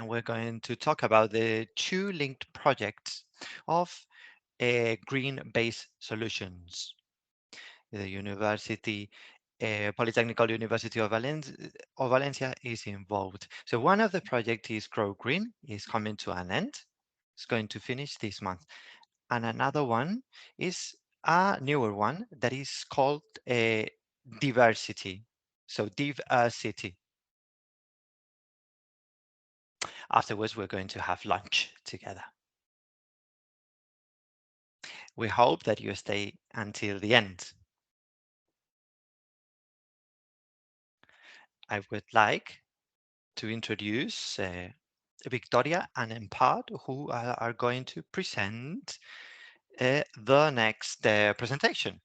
we're going to talk about the two linked projects of green-based solutions. The University, Polytechnical University of Valencia is involved. So one of the project is Grow Green, is coming to an end. It's going to finish this month. And another one is a newer one that is called Diversity. So Diversity. Afterwards, we're going to have lunch together. We hope that you stay until the end. I would like to introduce Victoria and Empad, who are going to present the next presentation.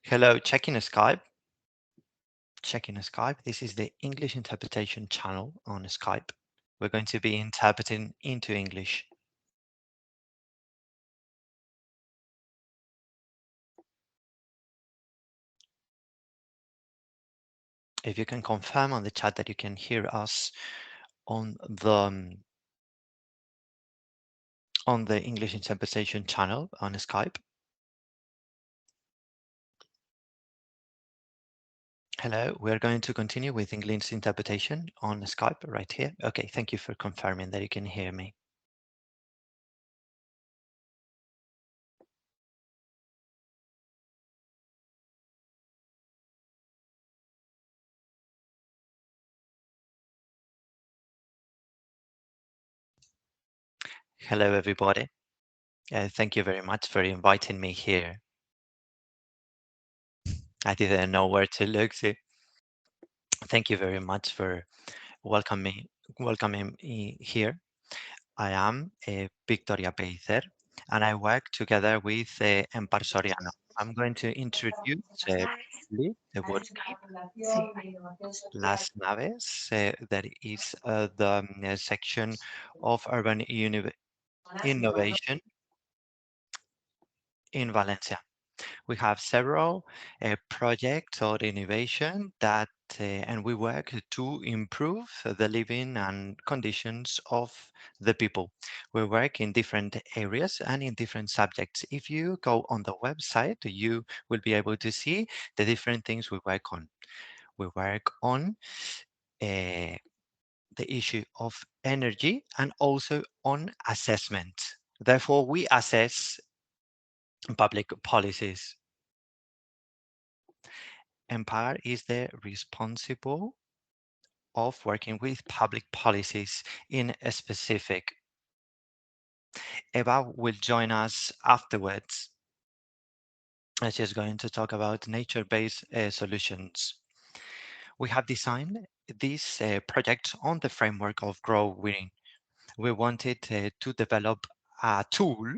Hello, checking Skype. Checking Skype. This is the English interpretation channel on Skype. We're going to be interpreting into English. If you can confirm on the chat that you can hear us on the English interpretation channel on Skype. Hello, we're going to continue with English interpretation on Skype right here. Okay, thank you for confirming that you can hear me. Hello, everybody. Thank you very much for inviting me here. I didn't know where to look, so thank you very much for welcoming me here. I am Victoria Peicer, and I work together with Empar Soriano. I'm going to introduce briefly the word Las Naves, that is the section of urban innovation in Valencia. We have several projects or innovation that, and we work to improve the living and conditions of the people. We work in different areas and in different subjects. If you go on the website, you will be able to see the different things we work on. We work on uh, the issue of energy and also on assessment. Therefore, we assess public policies. Empire is the responsible of working with public policies in a specific. Eva will join us afterwards. I'm just going to talk about nature-based solutions. We have designed this project on the framework of Grow Green. We wanted to develop a tool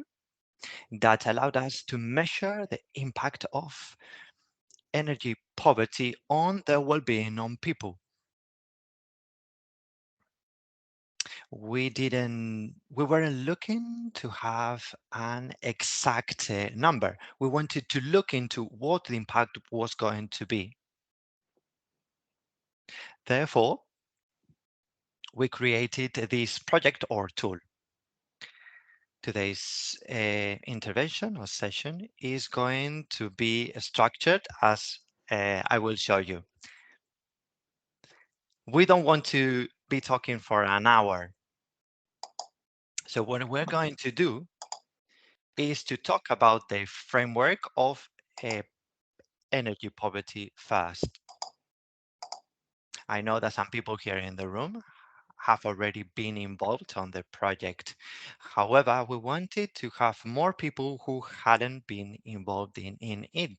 that allowed us to measure the impact of energy poverty on the well-being on people. We weren't looking to have an exact number. We wanted to look into what the impact was going to be. Therefore, we created this project or tool. Today's intervention or session is going to be structured as I will show you. We don't want to be talking for an hour. So what we're going to do is to talk about the framework of uh, energy poverty first. I know that some people here in the room have already been involved on the project. However, we wanted to have more people who hadn't been involved in it.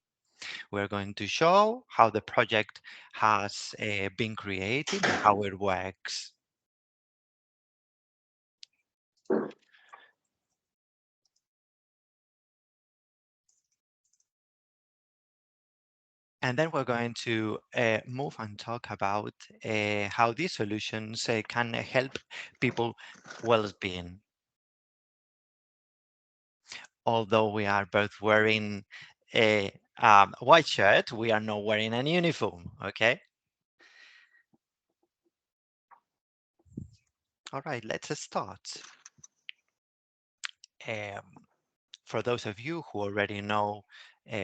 We're going to show how the project has been created and how it works. And then we're going to move and talk about how these solutions can help people well-being. Although we are both wearing a white shirt, we are not wearing any uniform, okay? All right, let's start. Um, for those of you who already know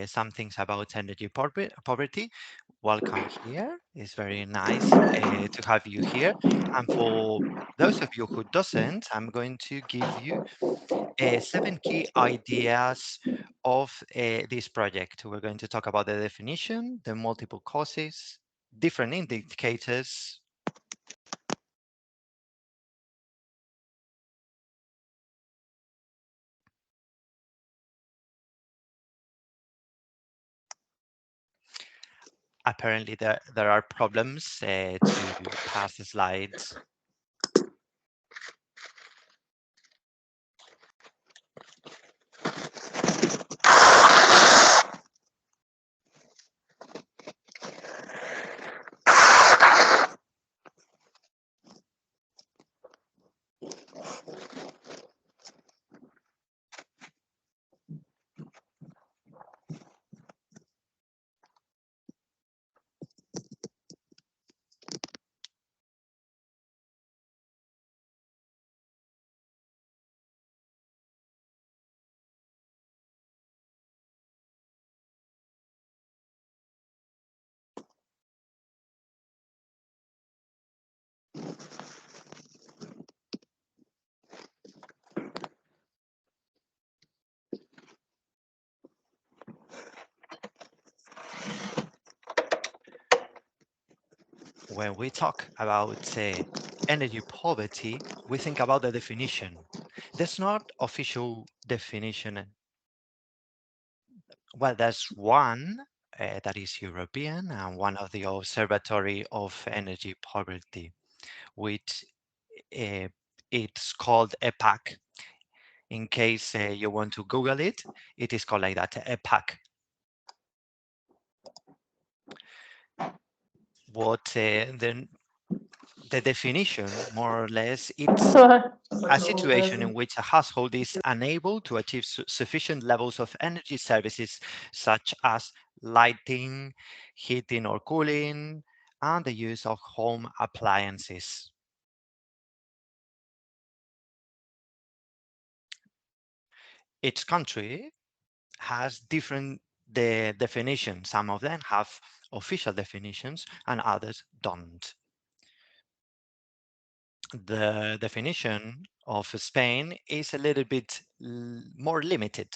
some things about energy poverty, welcome here. It's very nice to have you here. And for those of you who doesn't, I'm going to give you 7 key ideas of this project. We're going to talk about the definition, the multiple causes, different indicators. Apparently, there are problems to pass the slides. When we talk about energy poverty, we think about the definition. There's not official definition. Well, there's one that is European and one of the Observatory of Energy Poverty, which uh, it's called EPAC. In case you want to Google it, it is called like that, EPAC. What the definition, more or less, it's a situation in which a household is unable to achieve sufficient levels of energy services such as lighting, heating or cooling, and the use of home appliances. Each country has different definitions. Some of them have official definitions and others don't. The definition of Spain is a little bit more limited.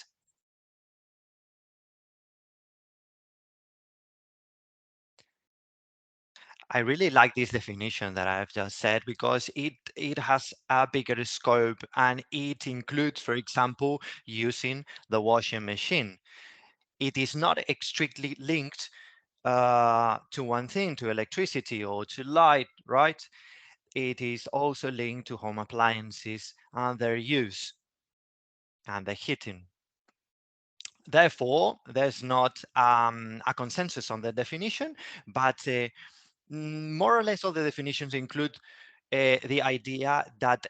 I really like this definition that I've just said because it has a bigger scope and it includes, for example, using the washing machine. It is not strictly linked to one thing, to electricity or to light, right? It is also linked to home appliances and their use and the heating. Therefore, there's not a consensus on the definition, but more or less all the definitions include the idea that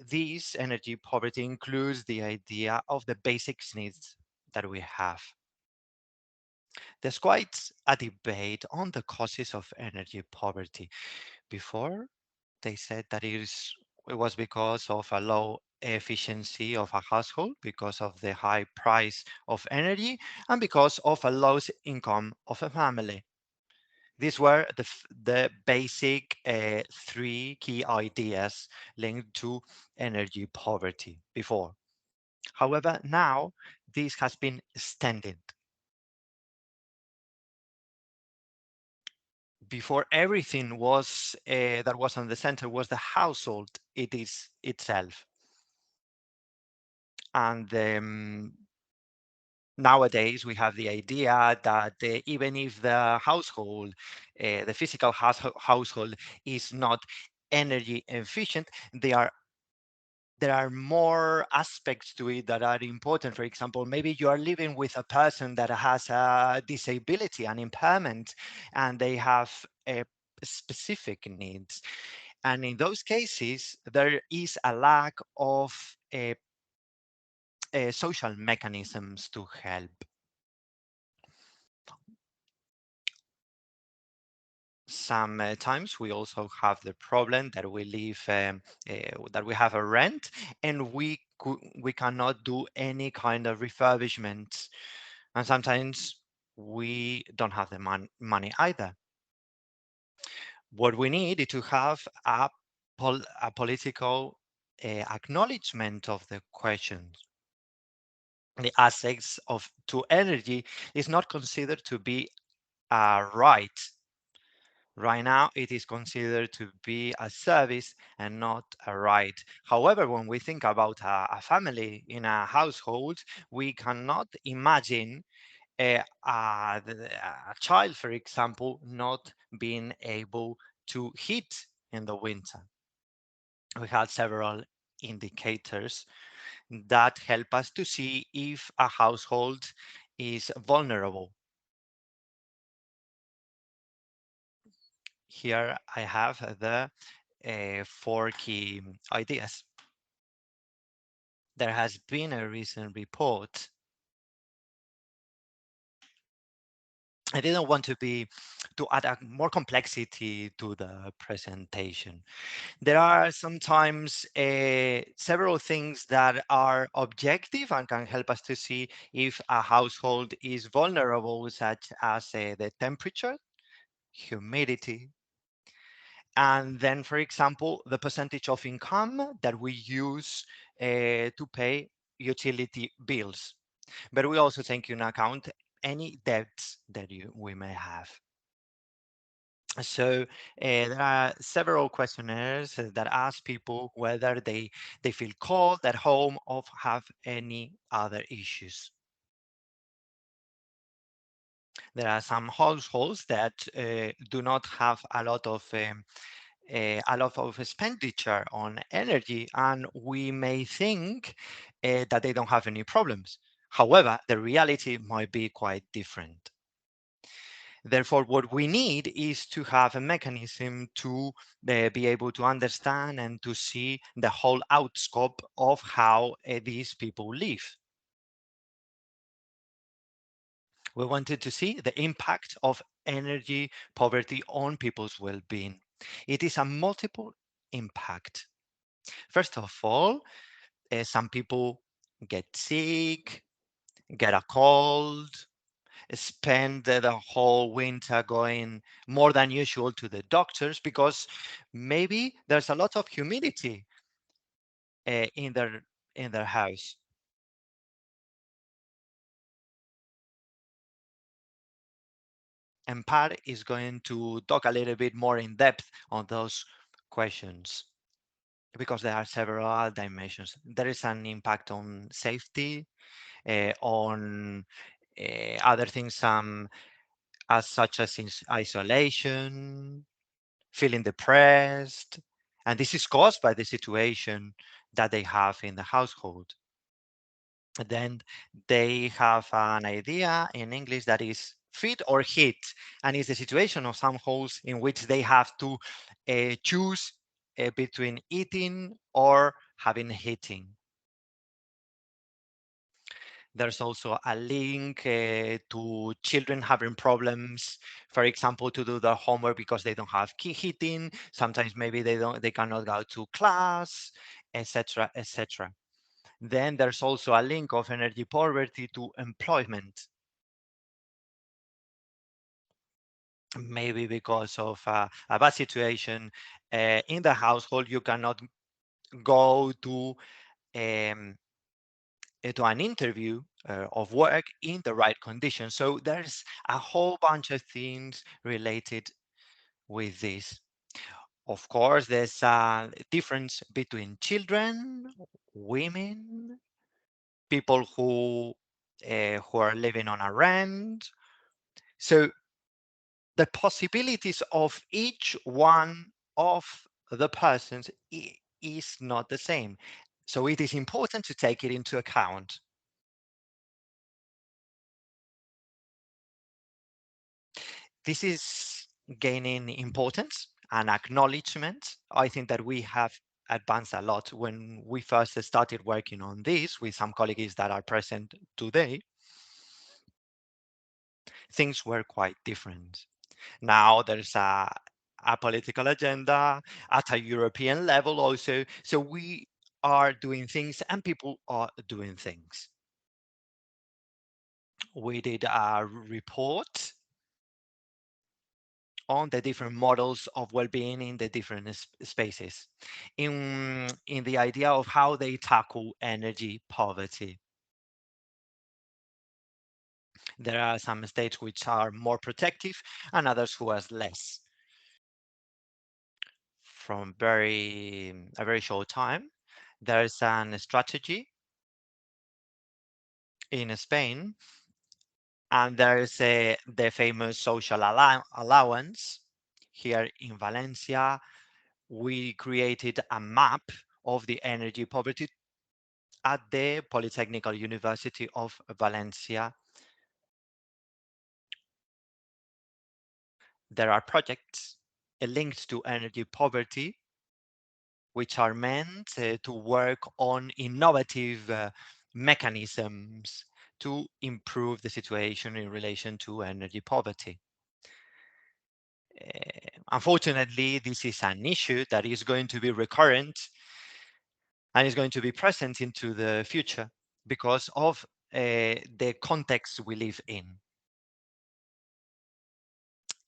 this energy poverty includes the idea of the basic needs that we have. There's quite a debate on the causes of energy poverty. Before, they said that it was because of a low efficiency of a household, because of the high price of energy, and because of a low income of a family. These were the basic three key ideas linked to energy poverty before. However, now this has been extended. Before, everything was that was on the center was the household it is itself. And nowadays we have the idea that even if the household, the physical household is not energy efficient, there are more aspects to it that are important. For example, maybe you are living with a person that has a disability, an impairment, and they have specific needs. And in those cases, there is a lack of social mechanisms to help. Sometimes we also have the problem that we live that we have a rent, and we cannot do any kind of refurbishment, and sometimes we don't have the money either. What we need is to have a political acknowledgement of the questions. The access of to energy is not considered to be a right. Right now, it is considered to be a service and not a right. However, when we think about a family in a household, we cannot imagine a child, for example, not being able to heat in the winter. We had several indicators that help us to see if a household is vulnerable. Here I have the four key ideas. There has been a recent report. I didn't want to add more complexity to the presentation. There are sometimes several things that are objective and can help us to see if a household is vulnerable, such as the temperature, humidity, and then, for example, the percentage of income that we use to pay utility bills. But we also take into account any debts that we may have. So there are several questionnaires that ask people whether they feel cold at home or have any other issues. There are some households that do not have a lot of expenditure on energy, and we may think that they don't have any problems. However, the reality might be quite different. Therefore, what we need is to have a mechanism to be able to understand and to see the whole outscope of how these people live. We wanted to see the impact of energy poverty on people's well-being. It is a multiple impact. First of all, some people get sick, get a cold, spend the whole winter going more than usual to the doctors because maybe there's a lot of humidity in their house. And Pat is going to talk a little bit more in depth on those questions because there are several dimensions. There is an impact on safety, on Other things as such as isolation, feeling depressed, and this is caused by the situation that they have in the household. Then they have an idea in English that is fit or hit, and it's the situation of some homes in which they have to choose between eating or having heating. There's also a link to children having problems, for example, to do their homework because they don't have key heating. Sometimes maybe they cannot go to class, etc., etc. Then there's also a link of energy poverty to employment, maybe because of a bad situation in the household. You cannot go um, to an interview of work in the right conditions. So there's a whole bunch of things related with this. Of course, there's a difference between children, women, people who are living on a rent. So the possibilities of each one of the persons is not the same. So it is important to take it into account. This is gaining importance and acknowledgement. I think that we have advanced a lot. When we first started working on this with some colleagues that are present today, things were quite different. Now there's a political agenda at a European level also. So we are doing things and people are doing things. We did a report on the different models of well-being in the different spaces in the idea of how they tackle energy poverty. There are some states which are more protective and others who are less. From a very short time, there's a strategy in Spain, and there's the famous social allowance. Here in Valencia, we created a map of the energy poverty at the Polytechnical University of Valencia. There are projects linked to energy poverty, which are meant to work on innovative mechanisms to improve the situation in relation to energy poverty. Unfortunately, this is an issue that is going to be recurrent and is going to be present into the future because of the context we live in.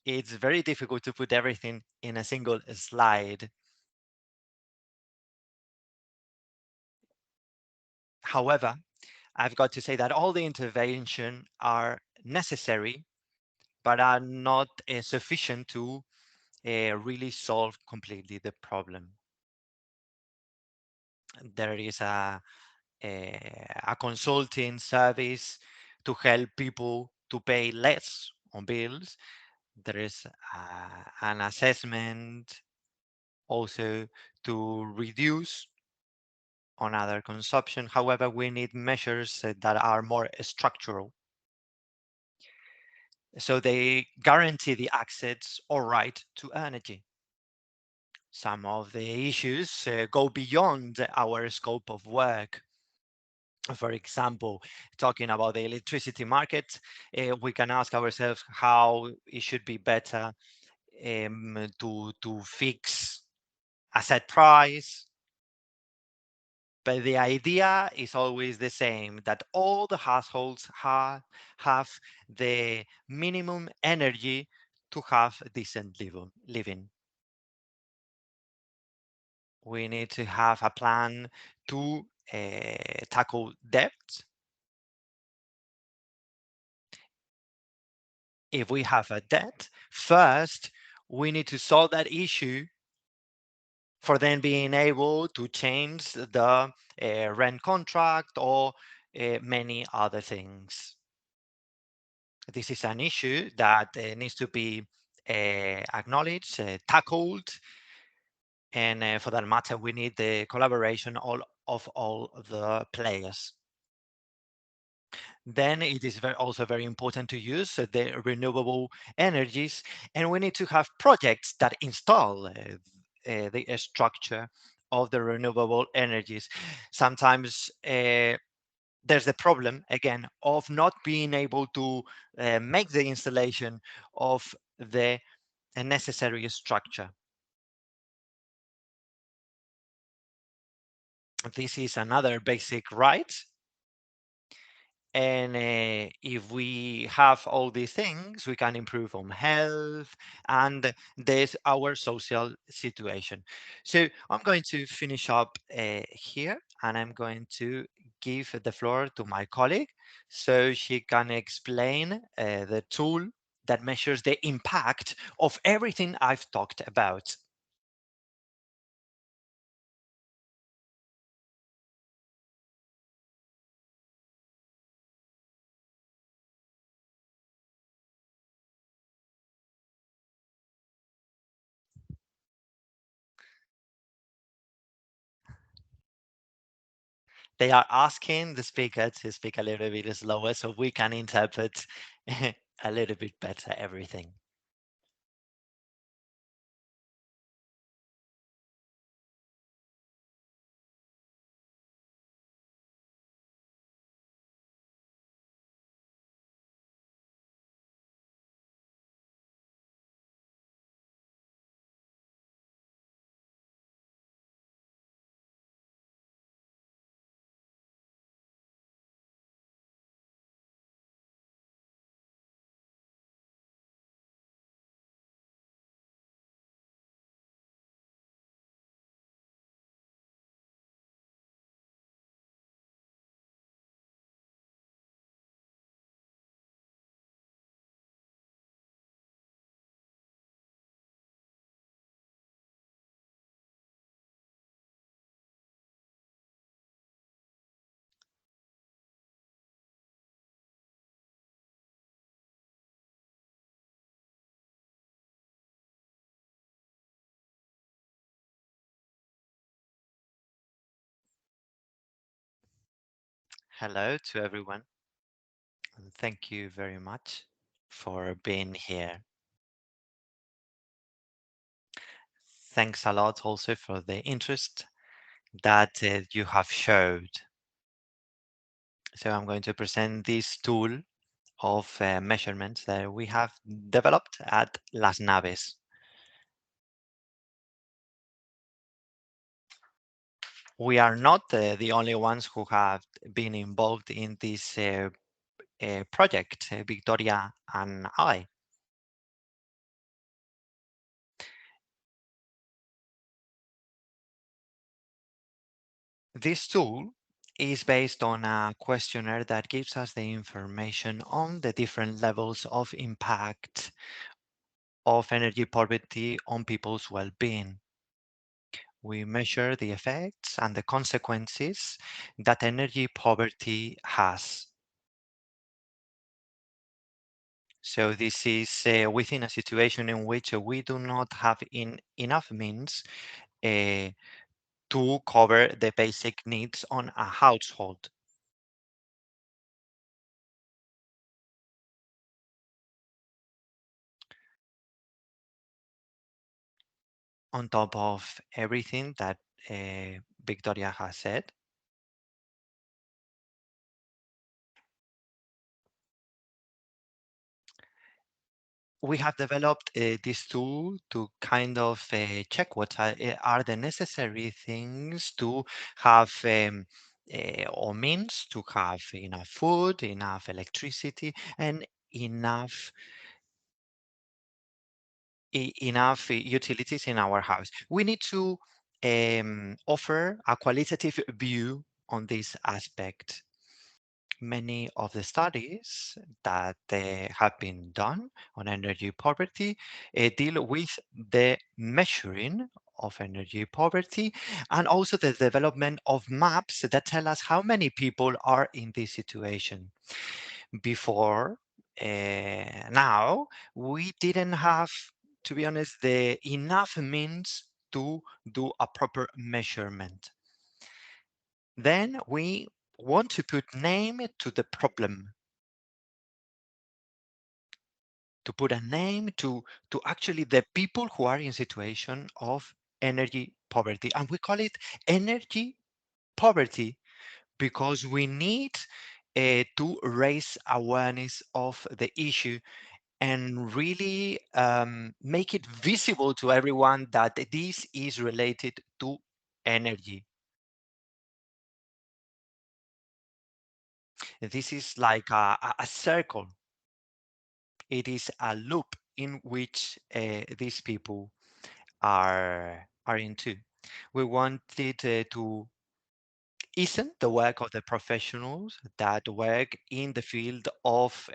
It's very difficult to put everything in a single slide. However, I've got to say that all the intervention are necessary, but are not sufficient to really solve completely the problem. There is a consulting service to help people to pay less on bills. There is an assessment also to reduce on other consumption. However, we need measures that are more structural. So they guarantee the access or right to energy. Some of the issues go beyond our scope of work. For example, talking about the electricity market, we can ask ourselves how it should be better to fix a set price. But the idea is always the same, that all the households have the minimum energy to have decent living. We need to have a plan to tackle debt. If we have a debt, first, we need to solve that issue for then being able to change the rent contract or many other things. This is an issue that needs to be acknowledged, tackled, and for that matter, we need the collaboration of all the players. Then it is also very important to use the renewable energies, and we need to have projects that install the structure of the renewable energies. Sometimes there's the problem again of not being able to make the installation of the necessary structure. This is another basic right. And if we have all these things, we can improve on health and there's our social situation. So I'm going to finish up here, and I'm going to give the floor to my colleague so she can explain the tool that measures the impact of everything I've talked about. They are asking the speaker to speak a little bit slower so we can interpret a little bit better everything. Hello to everyone, and thank you very much for being here. Thanks a lot also for the interest that you have showed. So I'm going to present this tool of measurements that we have developed at Las Naves. We are not the only ones who have been involved in this project, Victoria and I. This tool is based on a questionnaire that gives us the information on the different levels of impact of energy poverty on people's well-being. We measure the effects and the consequences that energy poverty has. So this is within a situation in which we do not have enough means uh, to cover the basic needs on a household. On top of everything that Victoria has said, we have developed this tool to kind of check what are the necessary things to have or means to have enough food, enough electricity, and enough utilities in our house. We need to offer a qualitative view on this aspect. Many of the studies that have been done on energy poverty deal with the measuring of energy poverty and also the development of maps that tell us how many people are in this situation. Before Now, we didn't have, to be honest, the enough means to do a proper measurement. Then we want to put name to the problem, to put a name to actually the people who are in situation of energy poverty. And we call it energy poverty because we need to raise awareness of the issue and really make it visible to everyone that this is related to energy. This is like a circle. It is a loop in which these people are into. We wanted to easen the work of the professionals that work in the field of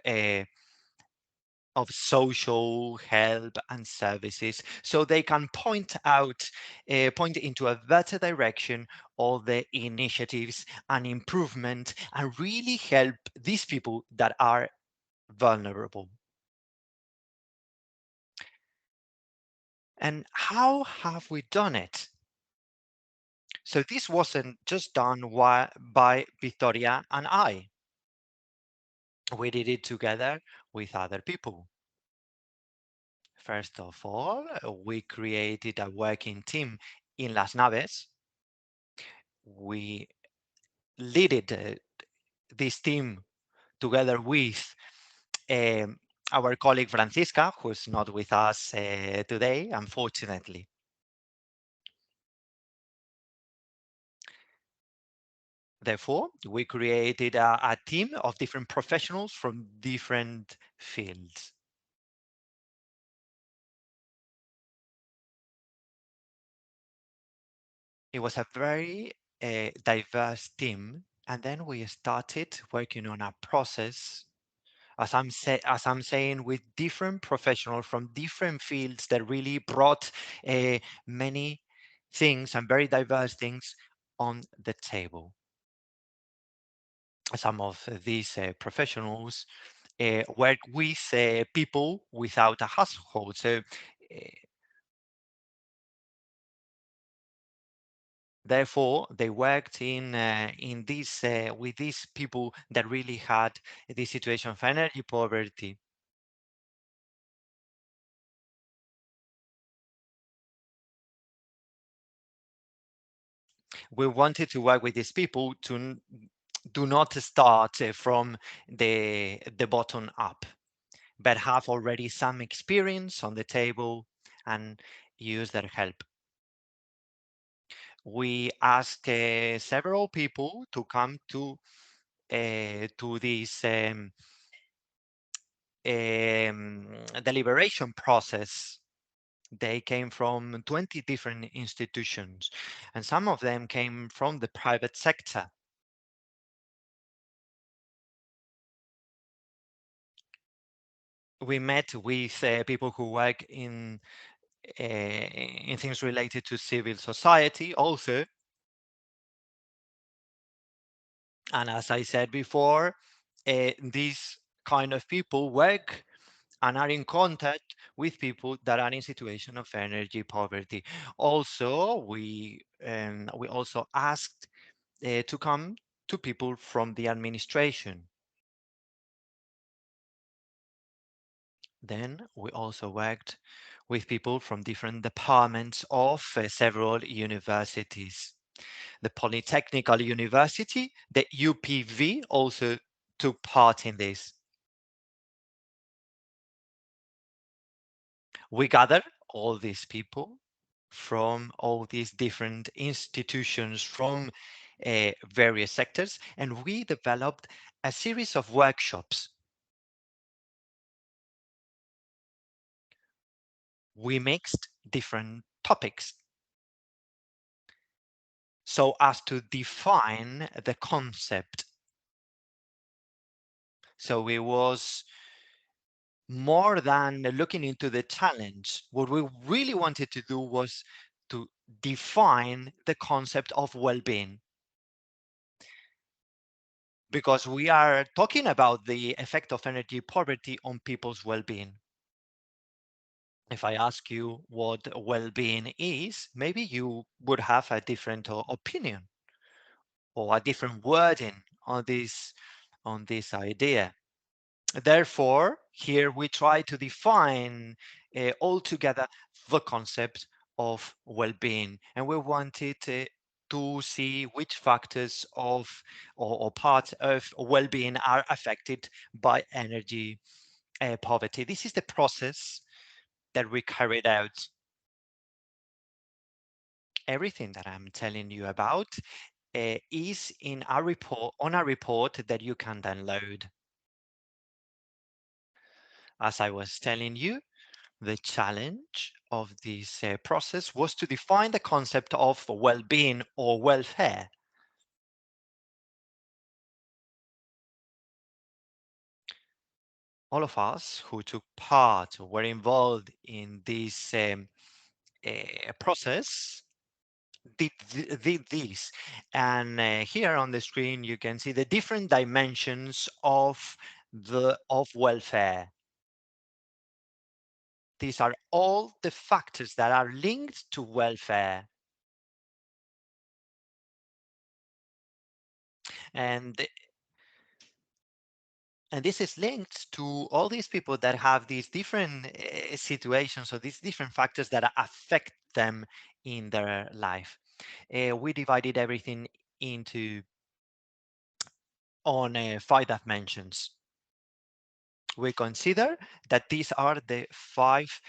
social help and services so they can point into a better direction all the initiatives and improvement and really help these people that are vulnerable. And how have we done it? So this wasn't just done by Victoria and I. We did it together with other people. First of all, we created a working team in Las Naves. We leaded this team together with um, our colleague Francisca, who's not with us today, unfortunately. Therefore, we created a team of different professionals from different fields. It was a very diverse team, and then we started working on a process, as I'm saying, with different professionals from different fields that really brought many things and very diverse things on the table. Some of these professionals work with people without a household. So therefore, they worked in this with these people that really had this situation of energy poverty. We wanted to work with these people to do not start from the bottom up, but have already some experience on the table and use their help. We asked several people to come to this deliberation process. They came from 20 different institutions, and some of them came from the private sector. We met with people who work in things related to civil society also. And as I said before, these kind of people work and are in contact with people that are in situation of energy poverty. Also, we also asked to come to people from the administration. Then we also worked with people from different departments of several universities. The Polytechnical University, the UPV, also took part in this. We gathered all these people from all these different institutions from various sectors, and we developed a series of workshops. We mixed different topics so as to define the concept. So it was more than looking into the challenge. What we really wanted to do was to define the concept of well-being. because we are talking about the effect of energy poverty on people's well-being. If I ask you what well-being is, maybe you would have a different opinion or a different wording on this idea. Therefore, here we try to define altogether the concept of well-being, and we wanted to see which factors of or parts of well-being are affected by energy poverty. This is the process that we carried out. Everything that I'm telling you about is in a report on a report that you can download. As I was telling you, the challenge of this process was to define the concept of well-being or welfare. All of us who took part or were involved in this process did this. And here on the screen, you can see the different dimensions of welfare. These are all the factors that are linked to welfare. And and this is linked to all these people that have these different situations or these different factors that affect them in their life. We divided everything into on 5 dimensions. We consider that these are the 5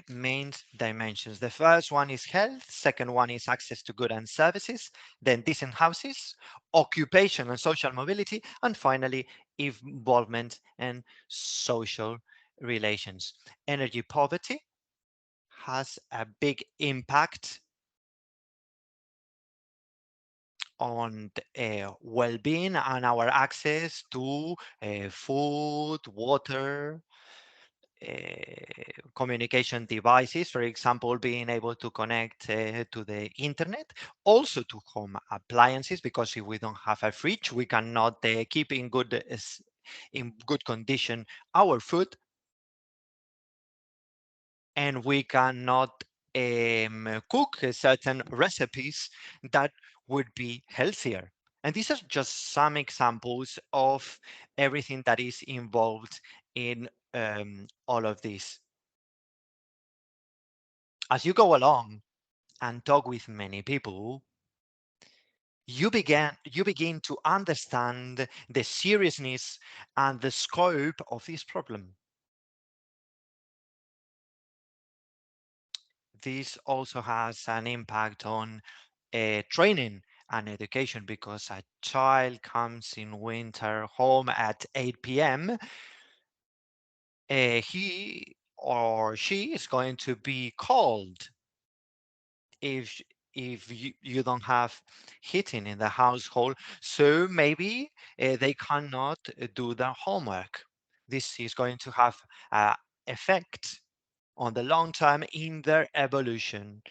main dimensions. The first one is health, second one is access to goods and services, then decent houses, occupation and social mobility, and finally, involvement and social relations. Energy poverty has a big impact on well-being and our access to food, water, communication devices, for example, being able to connect to the internet, also to home appliances, because if we don't have a fridge, we cannot keep in good condition our food, and we cannot cook certain recipes that would be healthier. And these are just some examples of everything that is involved in all of this. As you go along and talk with many people, you begin to understand the seriousness and the scope of this problem. This also has an impact on training and education, because a child comes in winter home at 8 p.m. He or she is going to be cold if you don't have heating in the household, so maybe they cannot do their homework. This is going to have an effect on the long term in their evolution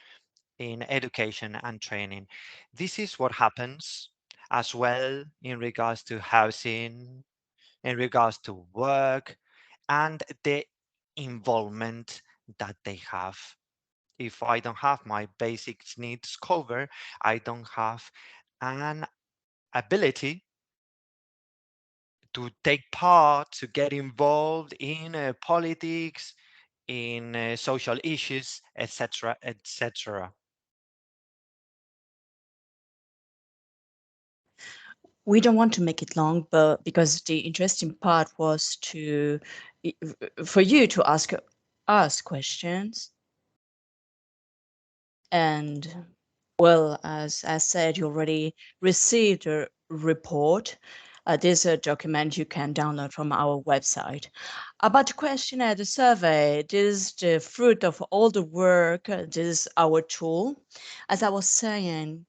in education and training. This is what happens as well in regards to housing, in regards to work, and the involvement that they have. If I don't have my basic needs covered, I don't have an ability to take part, to get involved in politics, in social issues, etc., etc. We don't want to make it long, but because the interesting part was for you to ask us questions. And well, as I said, you already received a report. This is a document you can download from our website. About the questionnaire, the survey, this is the fruit of all the work. This is our tool. As I was saying,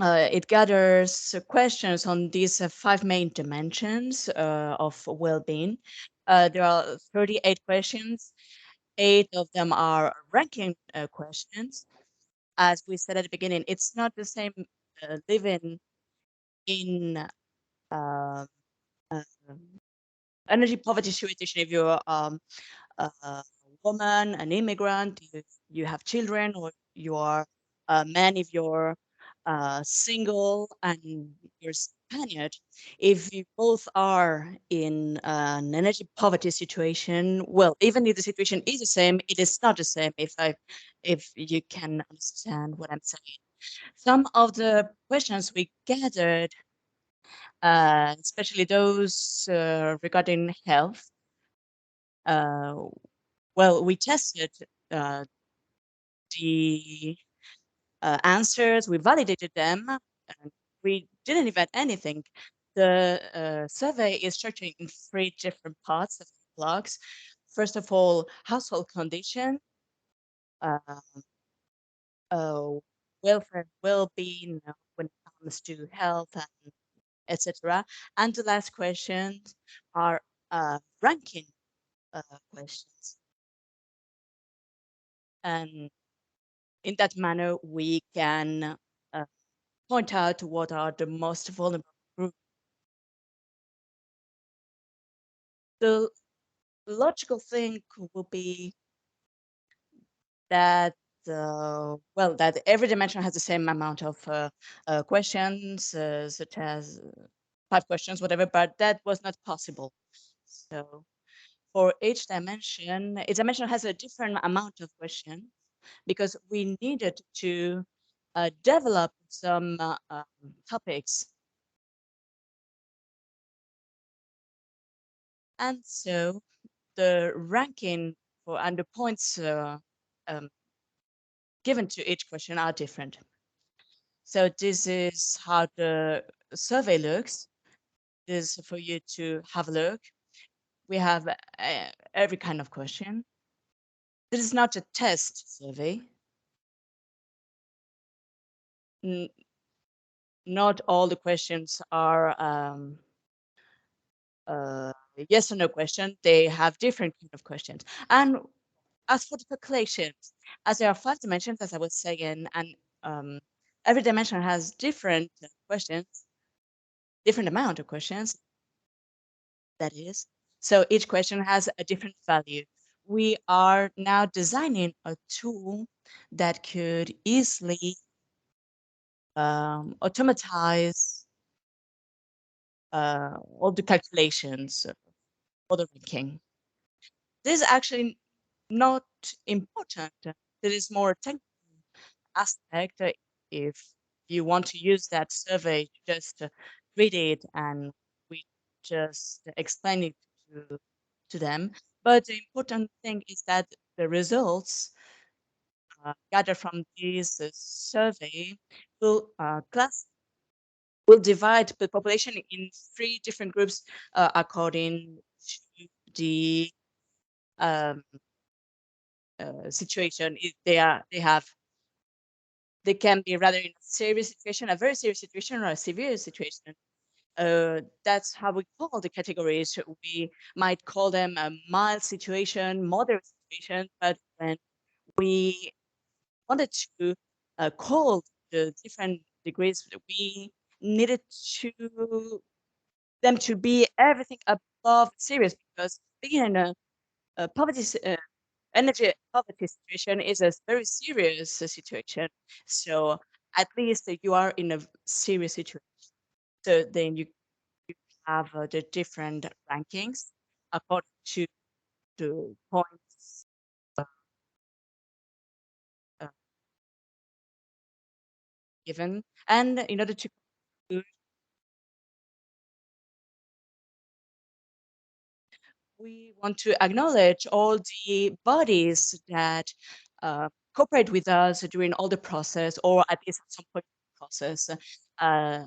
it gathers questions on these 5 main dimensions of well-being. There are 38 questions. 8 of them are ranking questions. As we said at the beginning, it's not the same living in uh, uh, energy poverty situation, if you're a woman, an immigrant, if you have children, or you are a man if you're single and you're Spaniard. If you both are in an energy poverty situation, well, even if the situation is the same, it is not the same. If you can understand what I'm saying. Some of the questions we gathered, especially those regarding health, uh, well, we tested uh, the answers, we validated them, and we didn't invent anything. The survey is structured in three different parts of blocks. First of all, household condition, uh, uh, welfare, well-being when it comes to health, and etc. And the last questions are ranking questions. And in that manner, we can point out what are the most vulnerable groups. The logical thing will be that well, that every dimension has the same amount of questions, such as 5 questions, whatever, but that was not possible. So for each dimension has a different amount of questions because we needed to develop some topics. And so the ranking for and the points um, given to each question are different. So this is how the survey looks. This is for you to have a look. We have every kind of question. This is not a test survey. N- Not all the questions are yes or no question. They have different kind of questions. And as for the calculations, as there are 5 dimensions, as I was saying, and every dimension has different questions, different amount of questions, that is. So each question has a different value. We are now designing a tool that could easily automatize all the calculations for the ranking. This is actually not important. It is more technical aspect. If you want to use that survey, just read it and we just explain it to, to them. But the important thing is that the results gathered from this survey will will divide the population in 3 different groups according to the um, situation. They can be rather in a serious situation, a very serious situation, or a severe situation. That's how we call the categories. We might call them a mild situation, moderate situation, but when we wanted to call the different degrees, we needed to them to be everything above serious because being in a energy poverty situation is a very serious situation. So at least you are in a serious situation. So then you have the different rankings according to the points uh, given. And in order to conclude, we want to acknowledge all the bodies that cooperate with us during all the process, or at least at some point in the process. Uh,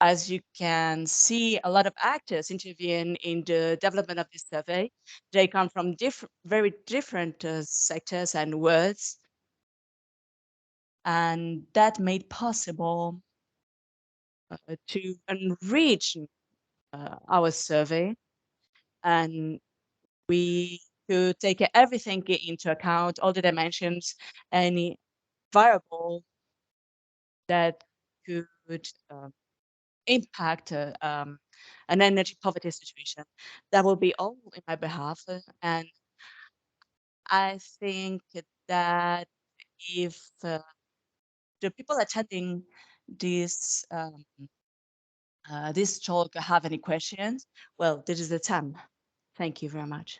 as you can see, a lot of actors intervene in the development of this survey. They come from very different sectors and worlds, and that made possible to enrich our survey, and we could take everything into account, all the dimensions, any variable that could impact an energy poverty situation. That will be all in my behalf. And I think that if the people attending this this talk have any questions, well, this is the time. Thank you very much.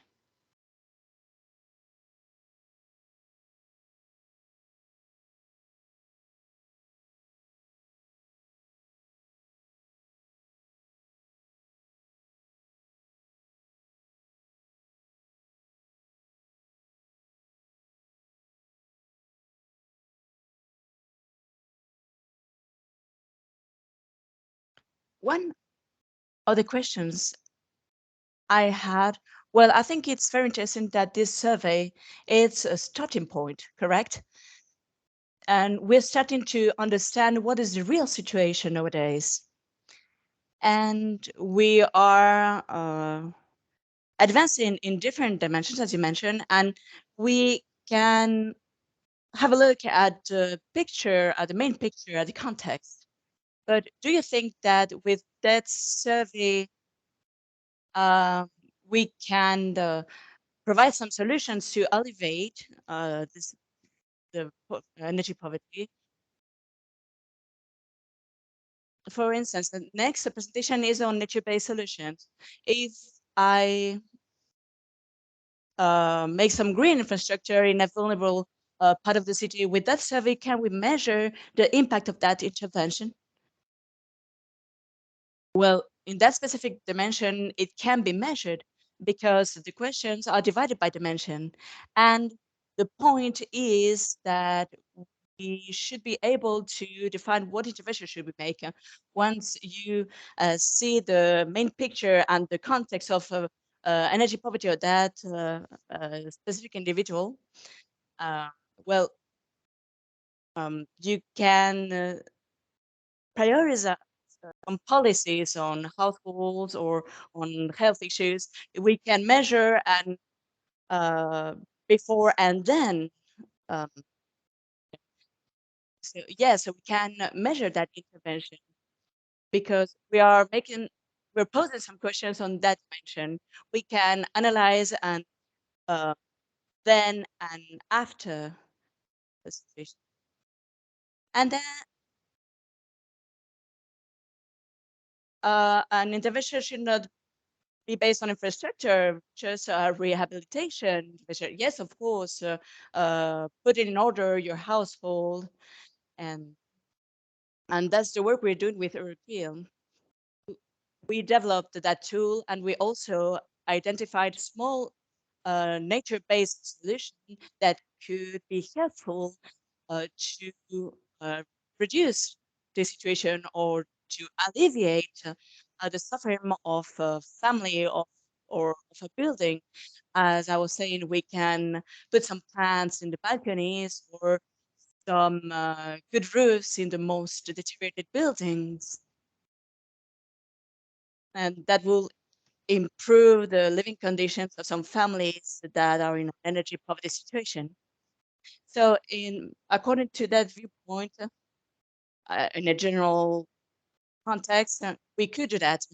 One of the questions I had, well, I think it's very interesting that this survey is a starting point, correct? And we're starting to understand what is the real situation nowadays. And we are advancing in different dimensions, as you mentioned, and we can have a look at the picture, at the main picture, at the context. But do you think that with that survey, uh, we can provide some solutions to alleviate energy poverty? For instance, the next presentation is on nature-based solutions. If I make some green infrastructure in a vulnerable part of the city, with that survey, can we measure the impact of that intervention? Well, in that specific dimension, it can be measured because the questions are divided by dimension. And the point is that we should be able to define what intervention should we make. Once you see the main picture and the context of energy poverty of that specific individual, uh, well, you can prioritize some policies on households or on health issues. We can measure and before and then. Um, so we can measure that intervention because we're posing some questions on that dimension. We can analyze and uh, then and after the situation. And then an intervention should not be based on infrastructure, just rehabilitation. Yes, of course, put in order your household, and and that's the work we're doing with European. We developed that tool, and we also identified small nature-based solution that could be helpful to reduce the situation or to alleviate the suffering of a family or of a building. As I was saying, we can put some plants in the balconies or some good roofs in the most deteriorated buildings, and that will improve the living conditions of some families that are in an energy poverty situation. So, in according to that viewpoint, in a general context, we could do that.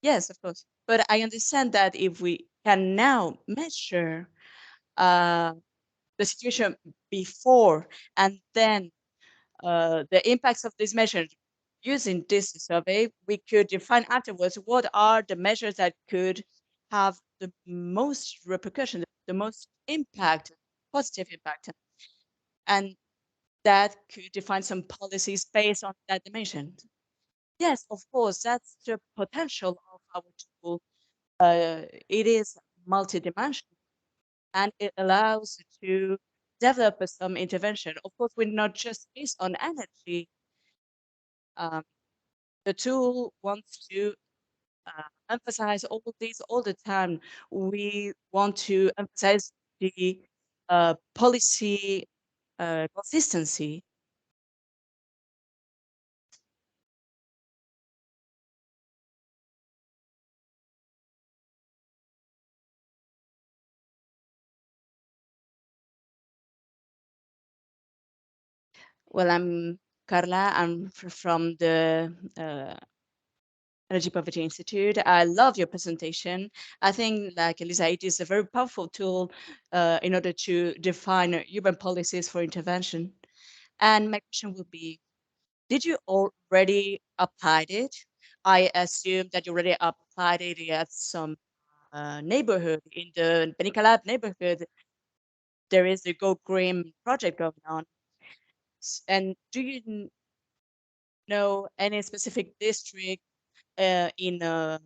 Yes, of course. But I understand that if we can now measure uh, the situation before and then the impacts of this measure using this survey, we could define afterwards what are the measures that could have the most repercussion, the most impact, positive impact, and that could define some policies based on that dimension. Yes, of course, that's the potential of our tool. It is multidimensional and it allows to develop some intervention. Of course, we're not just based on energy. Um, the tool wants to emphasize all these all the time. We want to emphasize the policy consistency. Well, I'm Carla. I'm from the Energy Poverty Institute. I love your presentation. I think, like Elisa, it is a very powerful tool in order to define urban policies for intervention. And my question would be, did you already applied it? I assume that you already applied it at some neighborhood. In the Benicalab neighborhood, there is the Go Green project going on. And do you know any specific district in a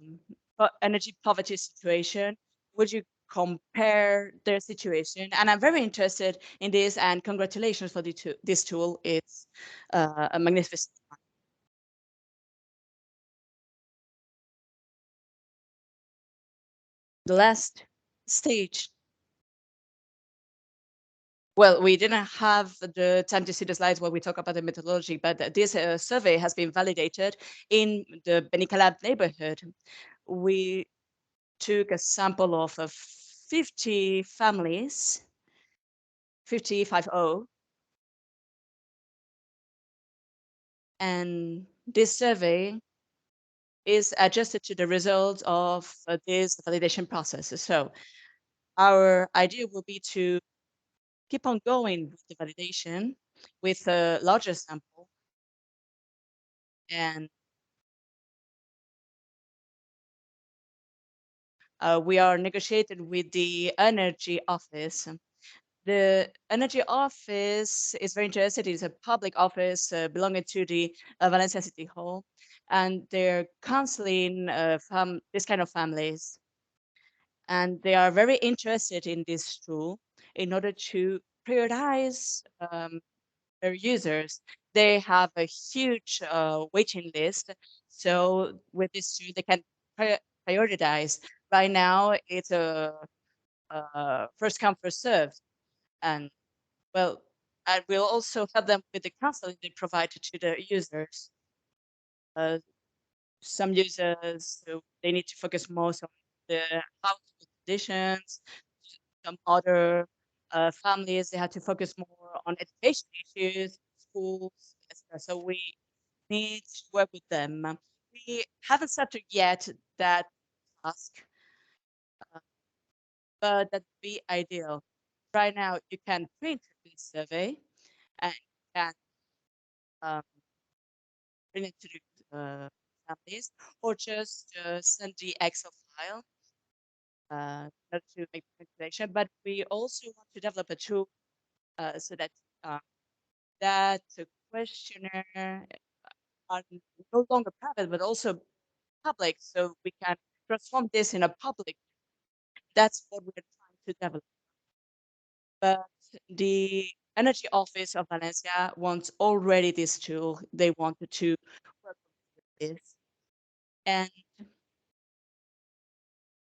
energy poverty situation? Would you compare their situation? And I'm very interested in this. And congratulations for this tool. It's a magnificent. The last stage. Well, we didn't have the time to see the slides where we talk about the methodology, but this survey has been validated in the Benicalab neighborhood. We took a sample of 50 families, 50, 50, and this survey is adjusted to the results of this validation process. So our idea will be to keep on going with the validation with a larger sample, and we are negotiating with the energy office. The energy office is very interested. It's a public office belonging to the Valencia City Hall, and they're counseling this kind of families. And they are very interested in this tool in order to prioritize their users. They have a huge waiting list. So with this tool, they can prioritize. Right now, it's a first come, first served. And well, and we'll also help them with the counseling they provide to the users. Uh, some users, so they need to focus most on the household conditions. Some other families, they have to focus more on education issues, schools, etc. So we need to work with them. We haven't started yet that task, uh, but that'd be ideal. Right now, you can print this survey and can um, bring it to the families, or just send the Excel file in order to make the calculation. But we also want to develop a tool so that uh, that questionnaire are no longer private, but also public, so we can transform this in a public. That's what we're trying to develop. But the Energy Office of Valencia wants already this tool. They wanted to work with this. And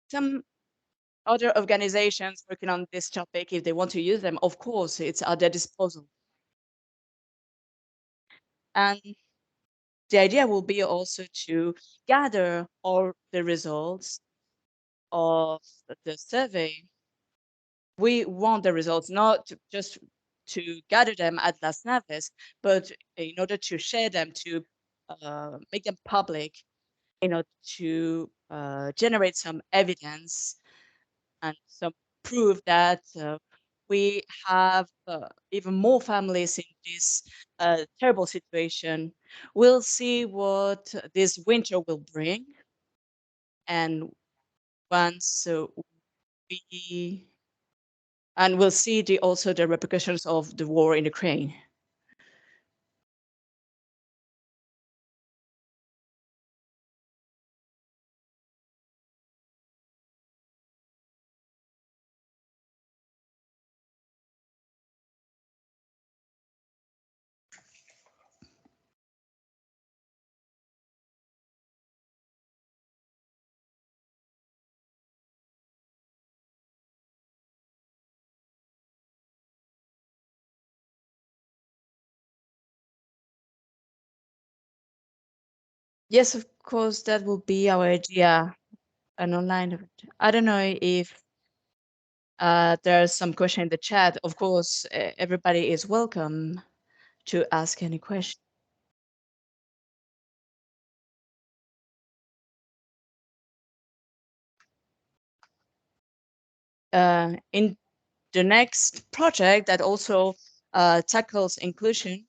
some other organizations working on this topic, if they want to use them, of course, it's at their disposal. And the idea will be also to gather all the results of the survey. We want the results not just to gather them at Las Naves, but in order to share them, to make them public, in order to generate some evidence and some proof that we have even more families in this terrible situation. We'll see what this winter will bring, and once we and we'll see also the repercussions of the war in Ukraine. Yes, of course, that will be our idea, an online event. I don't know if there's some question in the chat. Of course, everybody is welcome to ask any question. In the next project that also tackles inclusion,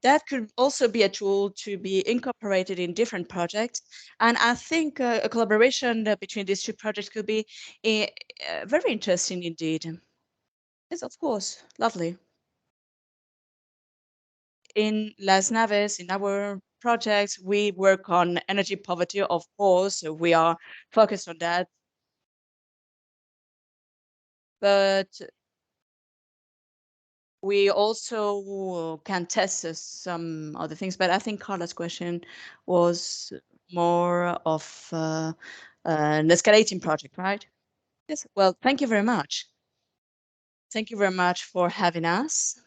that could also be a tool to be incorporated in different projects. And I think a collaboration between these two projects could be very interesting indeed. Yes, of course, lovely. In Las Naves, in our projects, we work on energy poverty, of course, so we are focused on that. But we also can test some other things. But I think Carla's question was more of an escalating project, right? Yes. Well, thank you very much. Thank you very much for having us.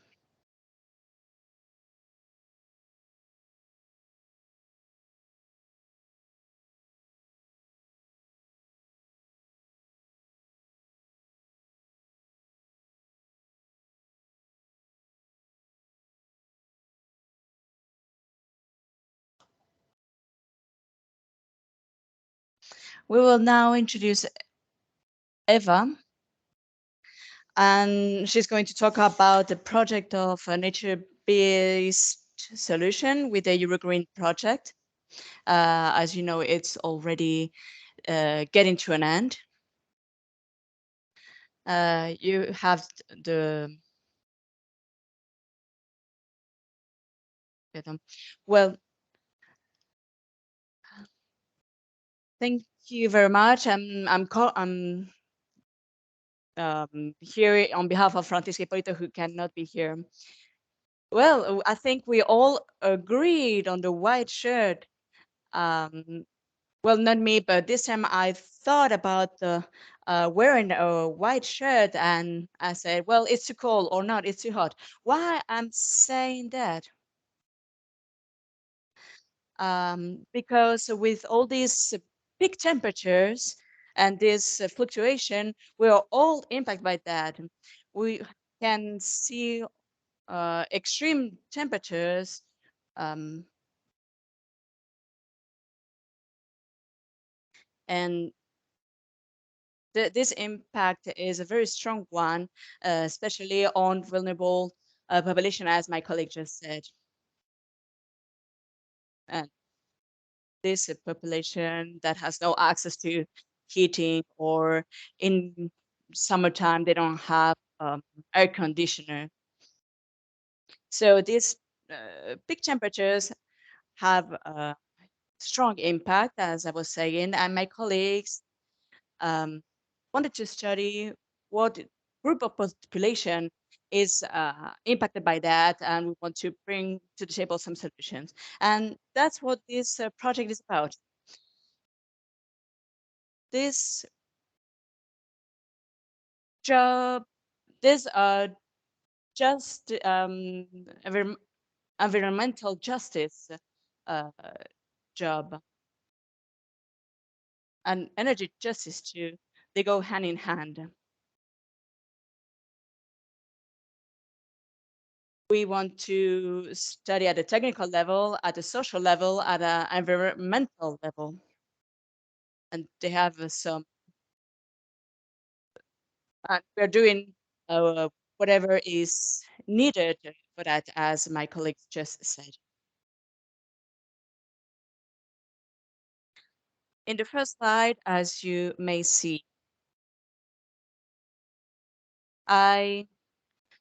We will now introduce Eva, and she's going to talk about the project of a nature-based solution with the Eurogreen project. As you know, it's already getting to an end. You have the well, thank you very much. I'm here on behalf of Francisca Hipólito, who cannot be here. Well, I think we all agreed on the white shirt. Um, well, not me, but this time I thought about the wearing a white shirt, and I said, well, it's too cold or not, it's too hot. Why I'm saying that? Because with all these big temperatures and this fluctuation, we are all impacted by that. We can see extreme temperatures, um, and this impact is a very strong one, especially on vulnerable population, as my colleague just said. And this population that has no access to heating, or in summertime they don't have air conditioner. So these big temperatures have a strong impact, as I was saying, and my colleagues um, wanted to study what group of population is impacted by that, and we want to bring to the table some solutions. And that's what this project is about. This job, this just environmental justice uh, job and energy justice too, they go hand in hand. We want to study at a technical level, at a social level, at an environmental level. And they have some, and we're doing whatever is needed for that, as my colleagues just said. In the first slide, as you may see, I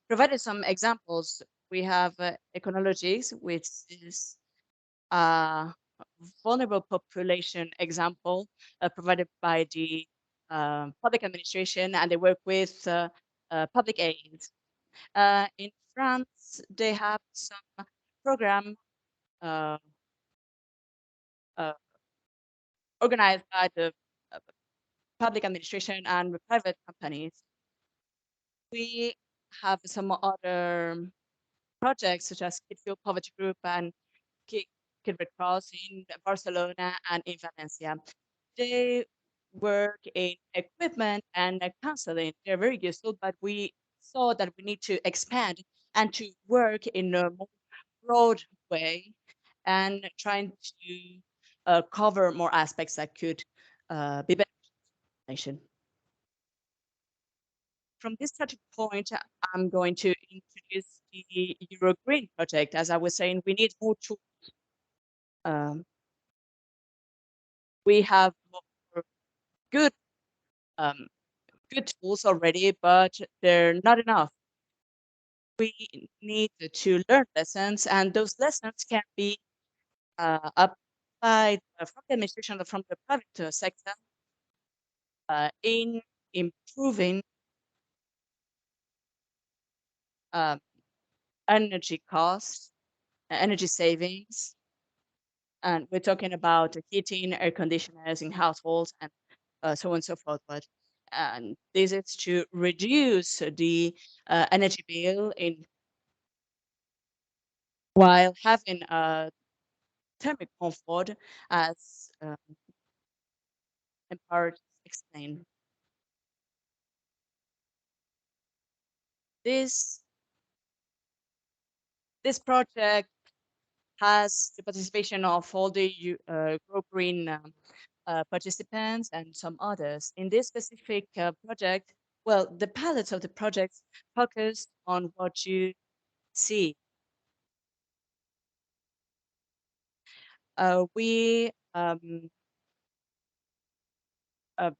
provided some examples. We have econologies, which is a vulnerable population example provided by the public administration, and they work with public aid. In France, they have some program uh, uh, organized by the uh, public administration and private companies. We have some other projects such as Kid Fuel Poverty Group and Kid, Kid Red Cross in Barcelona and in Valencia. They work in equipment and counseling. They're very useful, but we saw that we need to expand and to work in a more broad way and trying to cover more aspects that could be beneficial. From this starting point, I'm going to introduce the Euro Green project. As I was saying, we need more tools. Um, we have more good um, good tools already, but they're not enough. We need to learn lessons, and those lessons can be applied from the administration or from the private sector in improving um, energy costs, energy savings, and we're talking about heating, air conditioners in households, and so on and so forth. But and this is to reduce the energy bill in while having thermic comfort, as Empire explained. This this project has the participation of all the Grow Green participants and some others. In this specific project, well, the pilots of the project focus on what you see. We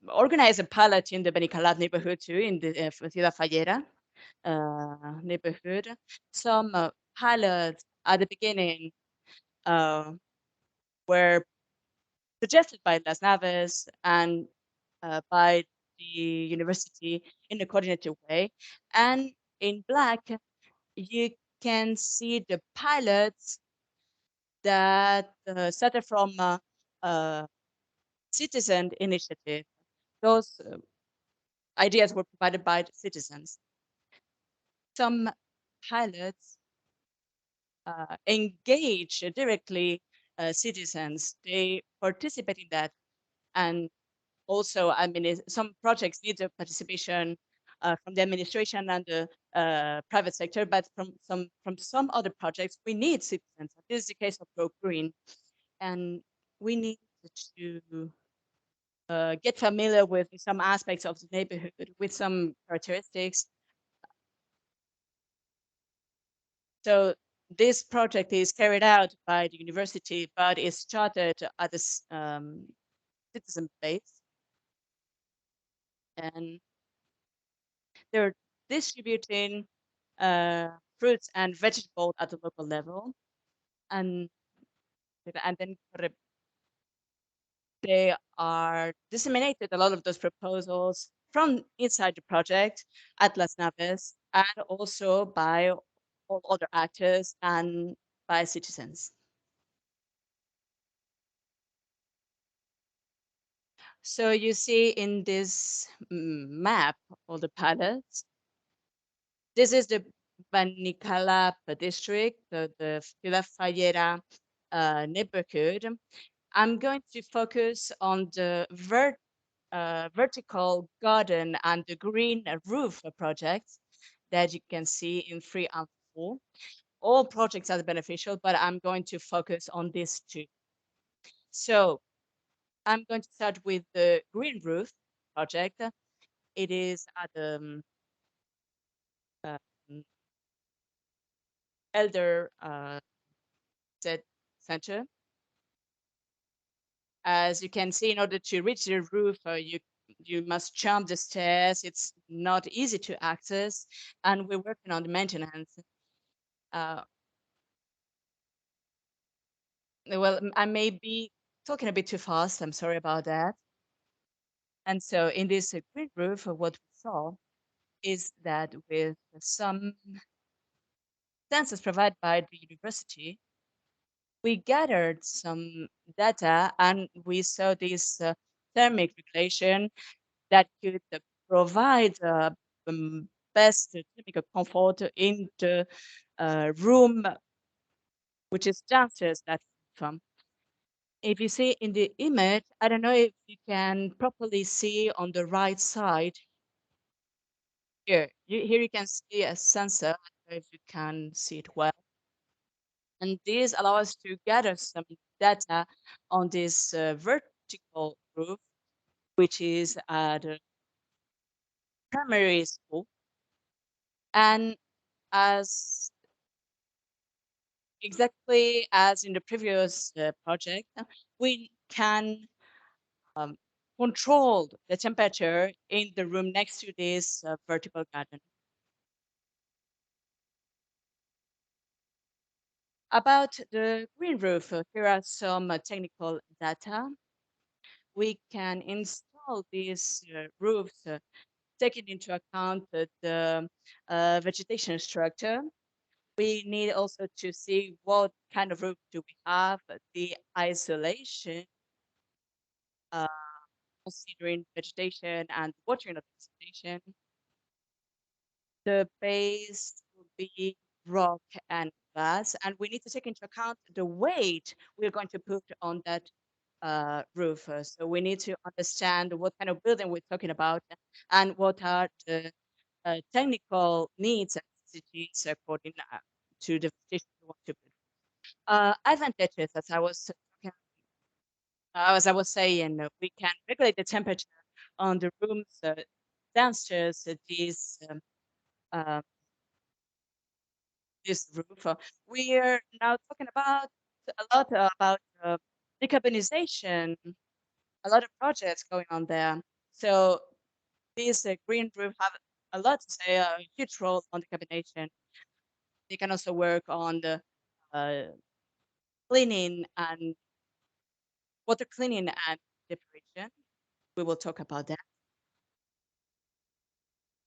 organize a pilot in the Benicalat neighborhood too, in the Ciudad Fallera neighborhood. Some pilots at the beginning were suggested by Las Naves and by the university in a coordinated way. And in black, you can see the pilots that started from uh, citizen initiative. Those ideas were provided by the citizens. Some pilots engage directly citizens. They participate in that. And also, I mean, some projects need the participation from the administration and the private sector, but from some other projects, we need citizens. This is the case of Go Green. And we need to get familiar with some aspects of the neighborhood, with some characteristics. So this project is carried out by the university, but is started at this citizen base, and they're distributing fruits and vegetables at the local level, and then they are disseminated a lot of those proposals from inside the project at Las Naves and also by all other actors and by citizens. So you see in this map all the pilots. This is the Banicalap district, the Ciudad Fallera neighborhood. I'm going to focus on the vertical garden and the green roof projects that you can see in 3 and 4. All projects are beneficial, but I'm going to focus on these two. So I'm going to start with the green roof project. It is at the um, Elder Z Center. As you can see, in order to reach the roof, you must jump the stairs. It's not easy to access, and we're working on the maintenance. Uh, well, I may be talking a bit too fast. I'm sorry about that. And so, in this green roof, what we saw is that with some census provided by the university, we gathered some data and we saw this thermic regulation that could provide best thermic comfort in the room, which is downstairs that from. If you see in the image, I don't know if you can properly see on the right side here. Here you can see a sensor. I don't know if you can see it well. And this allows us to gather some data on this vertical roof, which is at a primary school. And as exactly as in the previous project, we can um, control the temperature in the room next to this vertical garden. About the green roof, here are some technical data. We can install these roofs taking into account the vegetation structure. We need also to see what kind of roof do we have, the isolation, uh, considering vegetation and watering of vegetation. The base will be rock and glass, and we need to take into account the weight we're going to put on that roof. So we need to understand what kind of building we're talking about and what are the technical needs and necessities according to the vegetation we want to build. Advantages, as I was saying, we can regulate the temperature on the rooms downstairs. Uh, this roof. We're now talking about a lot about decarbonization, a lot of projects going on there. So these green roof have a lot to say, a huge role on decarbonization. They can also work on the uh, cleaning and water cleaning and depuration. We will talk about that.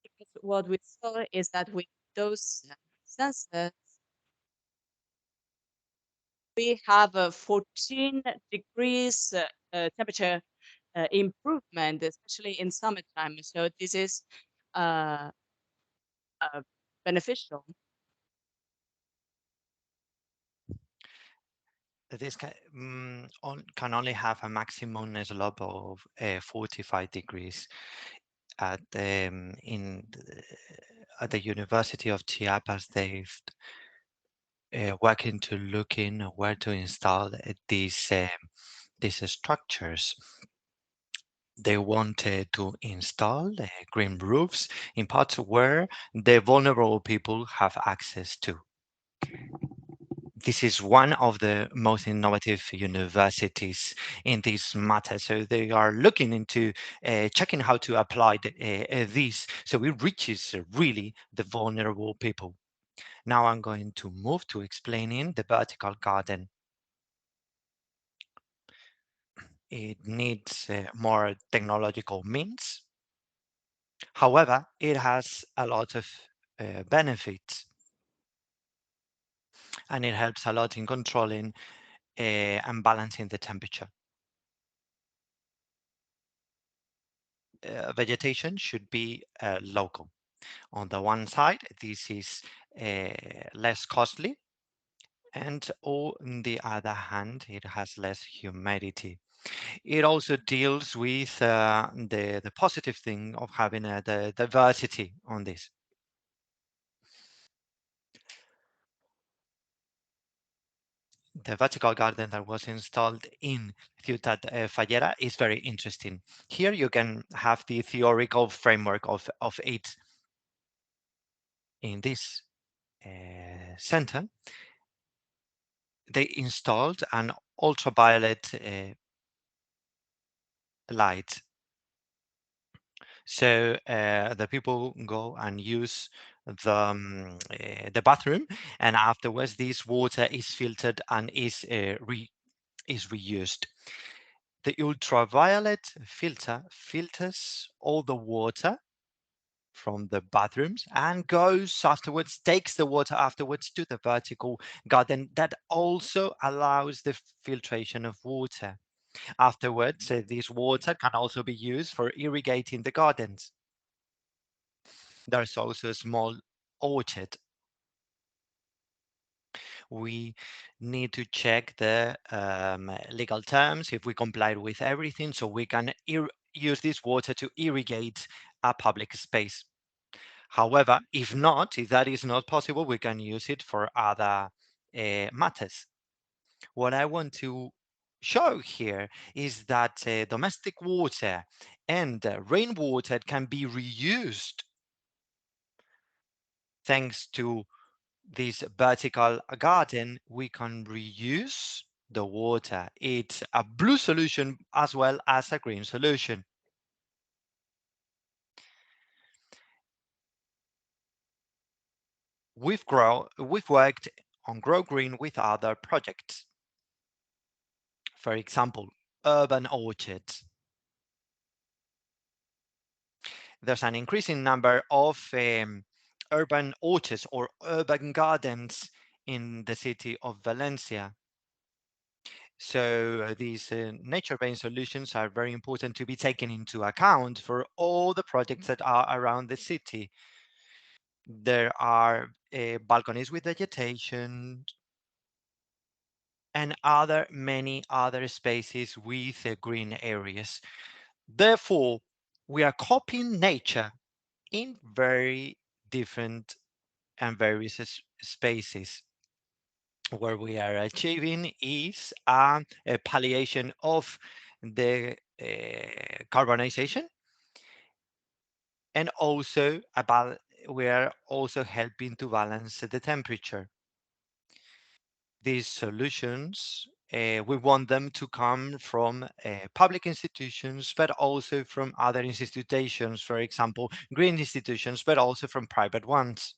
Because what we saw is that with those sensors, we have a 14 degrees temperature improvement, especially in summertime. So this is uh, beneficial. This can only have a maximum slope of 45 degrees. At the University of Chiapas, they've working to look in where to install these structures. They wanted to install green roofs in parts where the vulnerable people have access to. This is one of the most innovative universities in this matter. So they are looking into checking how to apply this so it reaches really the vulnerable people. Now I'm going to move to explaining the vertical garden. It needs more technological means. However, it has a lot of benefits and it helps a lot in controlling and balancing the temperature. Vegetation should be local. On the one side, this is less costly, and on the other hand, it has less humidity. It also deals with the positive thing of having the diversity on this. The vertical garden that was installed in Ciutat Fallera is very interesting. Here you can have the theoretical framework of it. In this center, they installed an ultraviolet light. So the people go and use the bathroom, and afterwards this water is filtered and is reused. The ultraviolet filter filters all the water from the bathrooms and goes afterwards, takes the water afterwards to the vertical garden that also allows the filtration of water. Afterwards, this water can also be used for irrigating the gardens. There's also a small orchard. We need to check the legal terms if we comply with everything so we can use this water to irrigate a public space. However, if not, if that is not possible, we can use it for other matters. What I want to show here is that domestic water and rainwater can be reused thanks to this vertical garden. We can reuse the water. It's a blue solution as well as a green solution. We've worked on Grow Green with other projects. For example, urban orchards. There's an increasing number of urban orchards or urban gardens in the city of Valencia. So these nature-based solutions are very important to be taken into account for all the projects that are around the city. There are balconies with vegetation and many other spaces with green areas. Therefore, we are copying nature in very different and various spaces. What we are achieving is a palliation of the carbonization, and also about we are also helping to balance the temperature. These solutions, we want them to come from public institutions, but also from other institutions, for example, green institutions, but also from private ones.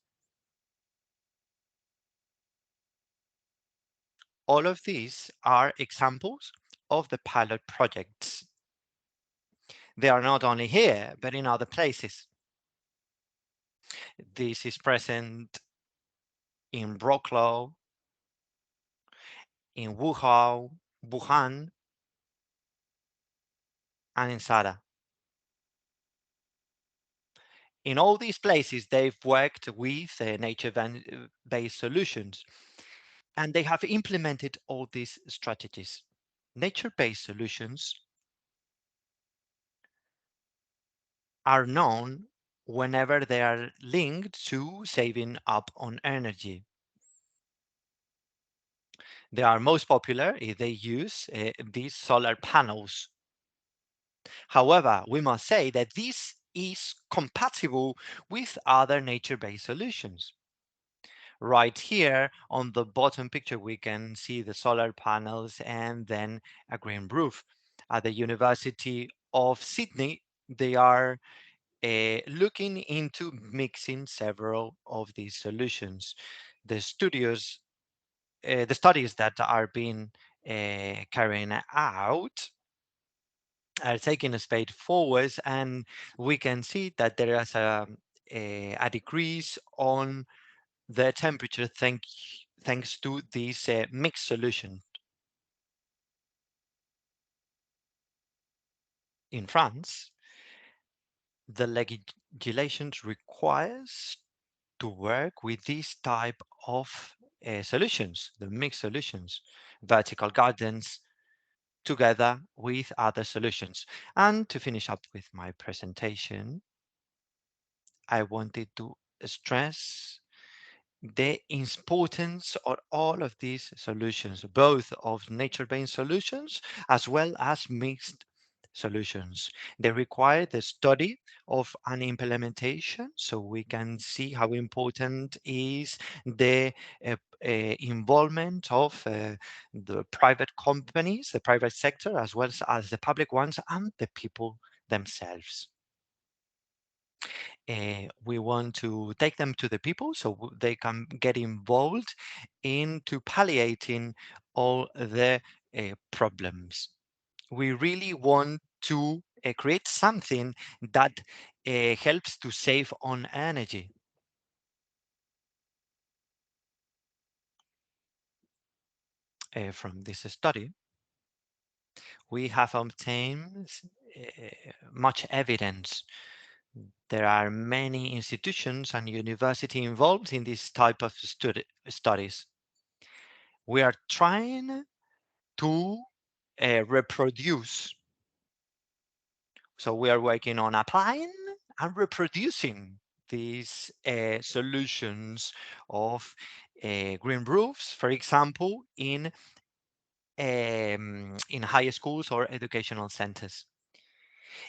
All of these are examples of the pilot projects. They are not only here, but in other places. This is present in Wrocław, in Wuhan, and in Sada. In all these places, they've worked with nature-based solutions, and they have implemented all these strategies. Nature-based solutions are known whenever they are linked to saving up on energy. They are most popular if they use these solar panels. However, we must say that this is compatible with other nature-based solutions. Right here on the bottom picture, we can see the solar panels and then a green roof. At the University of Sydney, they are looking into mixing several of these solutions. The studios, the studies that are being carrying out are taking a spade forwards, and we can see that there is a decrease on the temperature thanks to this mixed solution. In France, the legislation requires to work with this type of solutions, the mixed solutions, vertical gardens, together with other solutions. And to finish up with my presentation, I wanted to stress the importance of all of these solutions, both of nature-based solutions as well as mixed solutions. They require the study of an implementation so we can see how important is the involvement of the private companies, the private sector, as well as the public ones and the people themselves. We want to take them to the people so they can get involved into palliating all the problems. We really want to create something that helps to save on energy. From this study, we have obtained much evidence. There are many institutions and university involved in this type of studies. We are trying to reproduce. So we are working on applying and reproducing these solutions of green roofs, for example, in high schools or educational centers.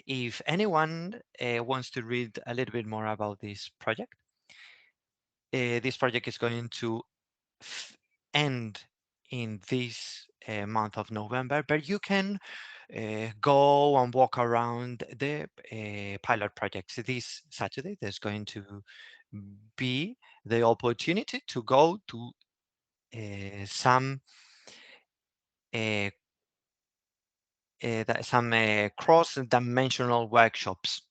If anyone wants to read a little bit more about this project is going to end in this month of November, but you can go and walk around the pilot projects. This Saturday, there's going to be the opportunity to go to some uh, cross-dimensional workshops.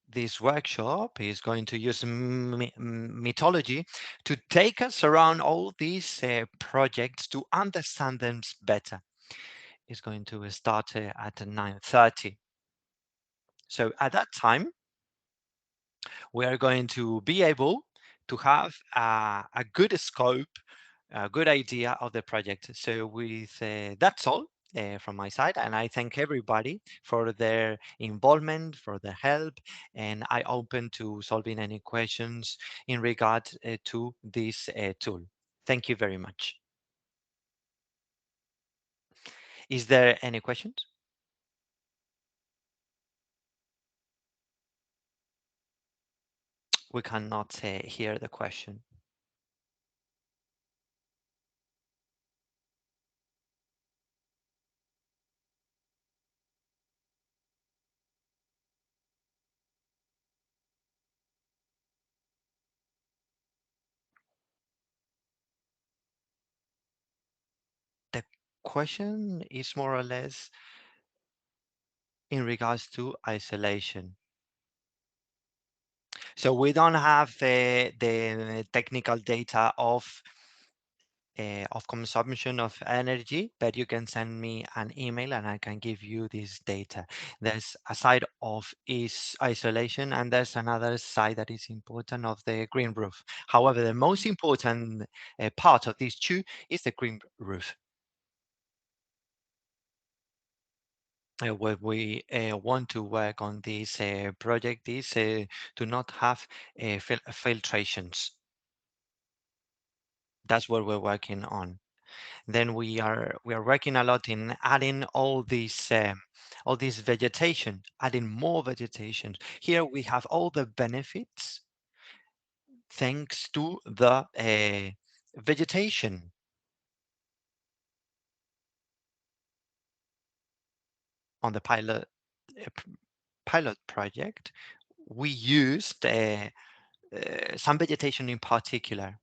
This workshop is going to use mythology to take us around all these projects to understand them better. It's going to start at 9:30. So at that time, we are going to be able to have a good scope, a good idea of the project. So with that's all from my side, and I thank everybody for their involvement, for their help, and I open to solving any questions in regard to this tool. Thank you very much. Is there any questions? We cannot hear the question. The question is more or less in regards to isolation. So we don't have the technical data of consumption of energy, but you can send me an email and I can give you this data. There's a side of is isolation and there's another side that is important of the green roof. However, the most important part of these two is the green roof. What we want to work on this project is to not have filtrations. That's what we're working on. Then we are working a lot in adding all this vegetation, adding more vegetation. Here we have all the benefits thanks to the vegetation on the pilot project. We used some vegetation in particular.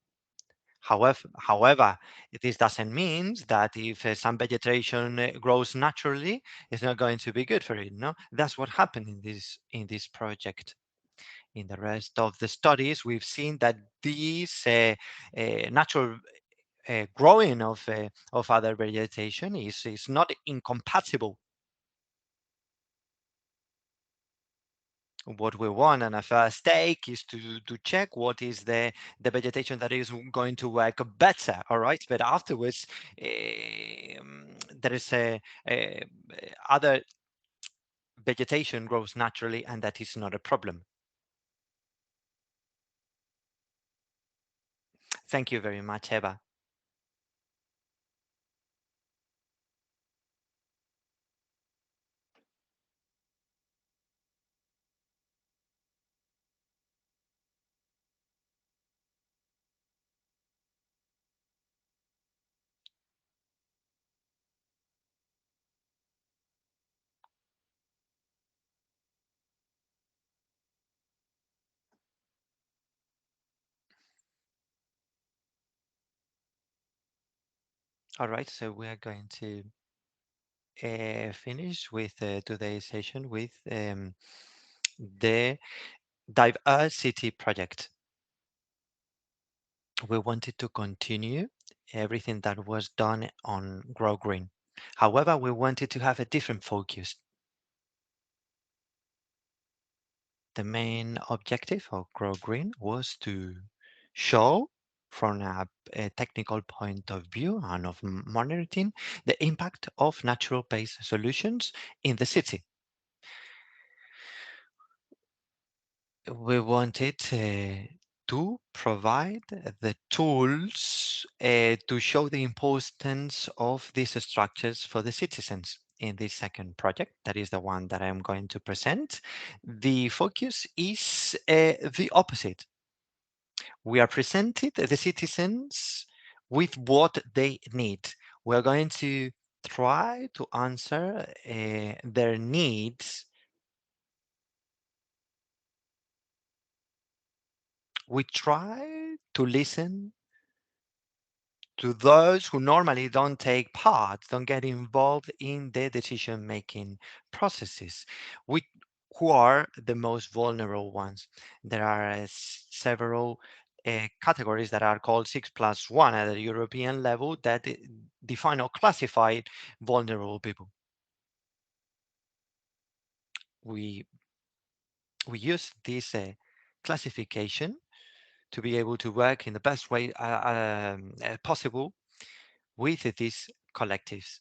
However, this doesn't mean that if some vegetation grows naturally, it's not going to be good for it. No, that's what happened in this project. In the rest of the studies, we've seen that these natural growing of other vegetation is not incompatible. What we want on a first take is to check what is the vegetation that is going to work better, all right? But afterwards, there is a other vegetation grows naturally, and that is not a problem. Thank you very much, Eva. All right, so we are going to finish with today's session with the diversity project. We wanted to continue everything that was done on Grow Green. However, we wanted to have a different focus. The main objective of Grow Green was to show from a technical point of view and of monitoring the impact of natural-based solutions in the city. We wanted to provide the tools to show the importance of these structures for the citizens. In this second project, that is the one that I'm going to present, the focus is the opposite. We are presented the citizens with what they need. We're going to try to answer their needs. We try to listen to those who normally don't take part, don't get involved in the decision-making processes, which, who are the most vulnerable ones. There are several categories that are called 6+1 at the European level that define or classify vulnerable people. We, we use this classification to be able to work in the best way possible with these collectives.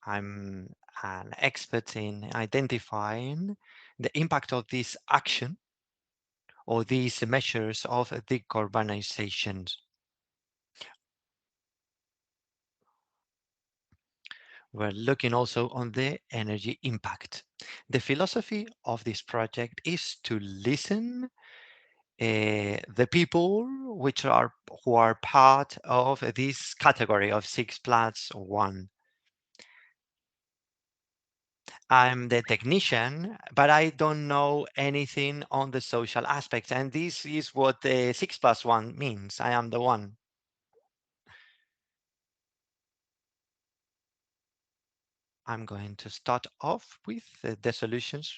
I'm an expert in identifying the impact of this action or these measures of decarbonization. We're looking also on the energy impact. The philosophy of this project is to listen the people which are who are part of this category of 6+1. I'm the technician, but I don't know anything on the social aspects. And this is what the 6+1 means. I am the one. I'm going to start off with the solutions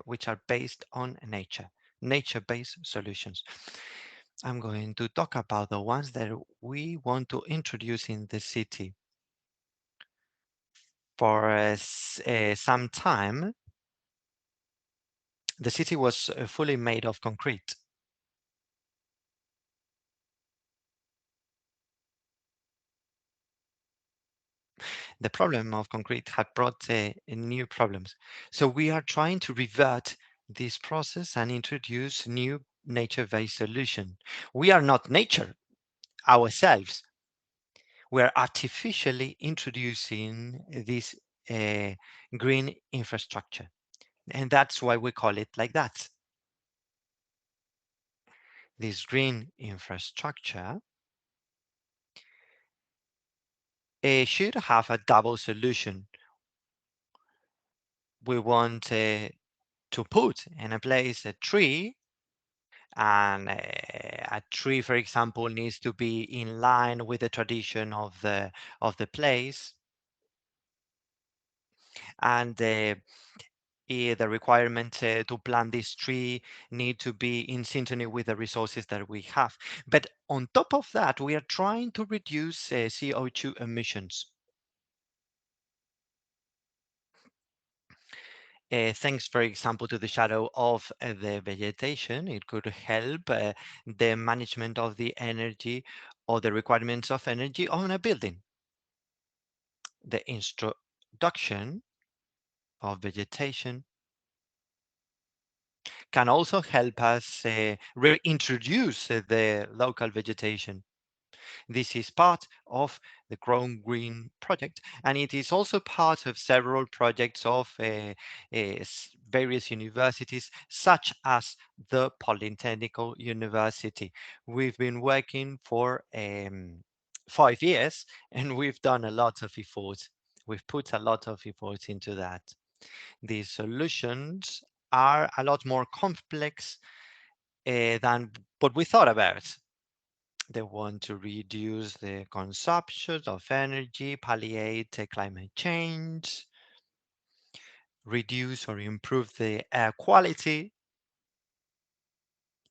which are based on nature, nature-based solutions. I'm going to talk about the ones that we want to introduce in the city. For some time, the city was fully made of concrete. The problem of concrete had brought new problems. So we are trying to revert this process and introduce new nature-based solution. We are not nature ourselves. We are artificially introducing this uh, green infrastructure. And that's why we call it like that. This green infrastructure should have a double solution. We want to put in a place a tree, and a tree, for example, needs to be in line with the tradition of the place, and the requirement to plant this tree need to be in synchrony with the resources that we have. But on top of that, we are trying to reduce CO2 emissions. Thanks, for example, to the shadow of the vegetation, it could help the management of the energy or the requirements of energy on a building. The introduction of vegetation can also help us reintroduce the local vegetation. This is part of the Grown Green project, and it is also part of several projects of various universities, such as the Polytechnical University. We've been working for 5 years, and we've done a lot of efforts. We've put a lot of efforts into that. These solutions are a lot more complex than what we thought about. They want to reduce the consumption of energy, palliate climate change, reduce or improve the air quality,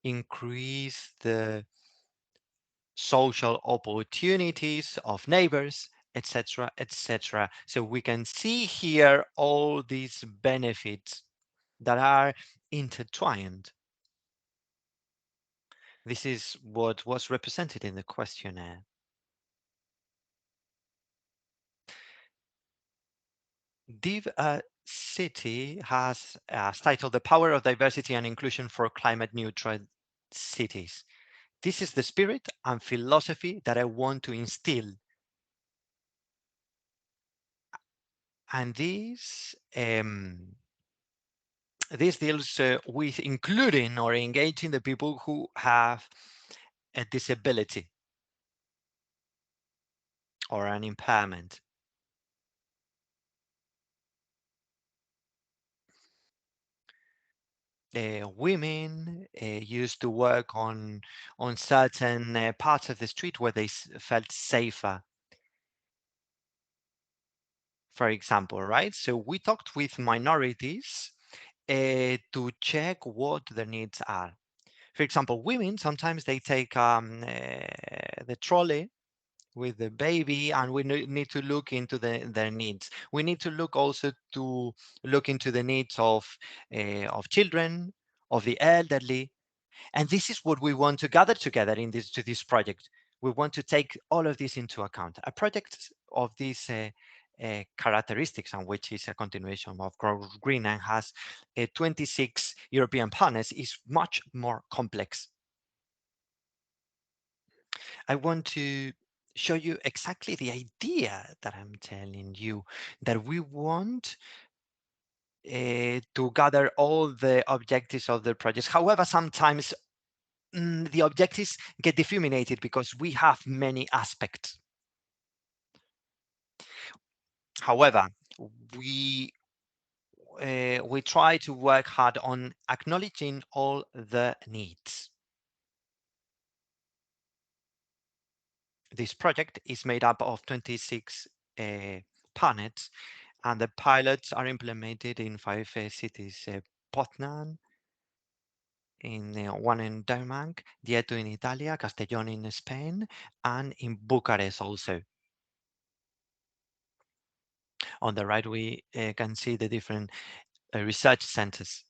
increase the social opportunities of neighbors, etc., etc. So we can see here all these benefits that are intertwined. This is what was represented in the questionnaire. City has as titled The Power of Diversity and Inclusion for Climate Neutral Cities. This is the spirit and philosophy that I want to instill. And this deals with including or engaging the people who have a disability or an impairment. Women used to work on certain parts of the street where they felt safer, for example, right? So we talked with minorities to check what their needs are. For example, women sometimes they take the trolley with the baby, and we need to look into their needs. We need to look also to look into the needs of children, of the elderly, and this is what we want to gather together in this project. We want to take all of this into account. A project of these characteristics, and which is a continuation of Green and has 26 European partners, is much more complex. I want to show you exactly the idea that I'm telling you, that we want to gather all the objectives of the project. However, sometimes the objectives get diffuminated because we have many aspects. However, we we try to work hard on acknowledging all the needs. This project is made up of 26 partners, and the pilots are implemented in 5 cities: Poznan, one in Denmark, Dieto in Italy, Castellón in Spain, and in Bucharest also. On the right, we can see the different research centers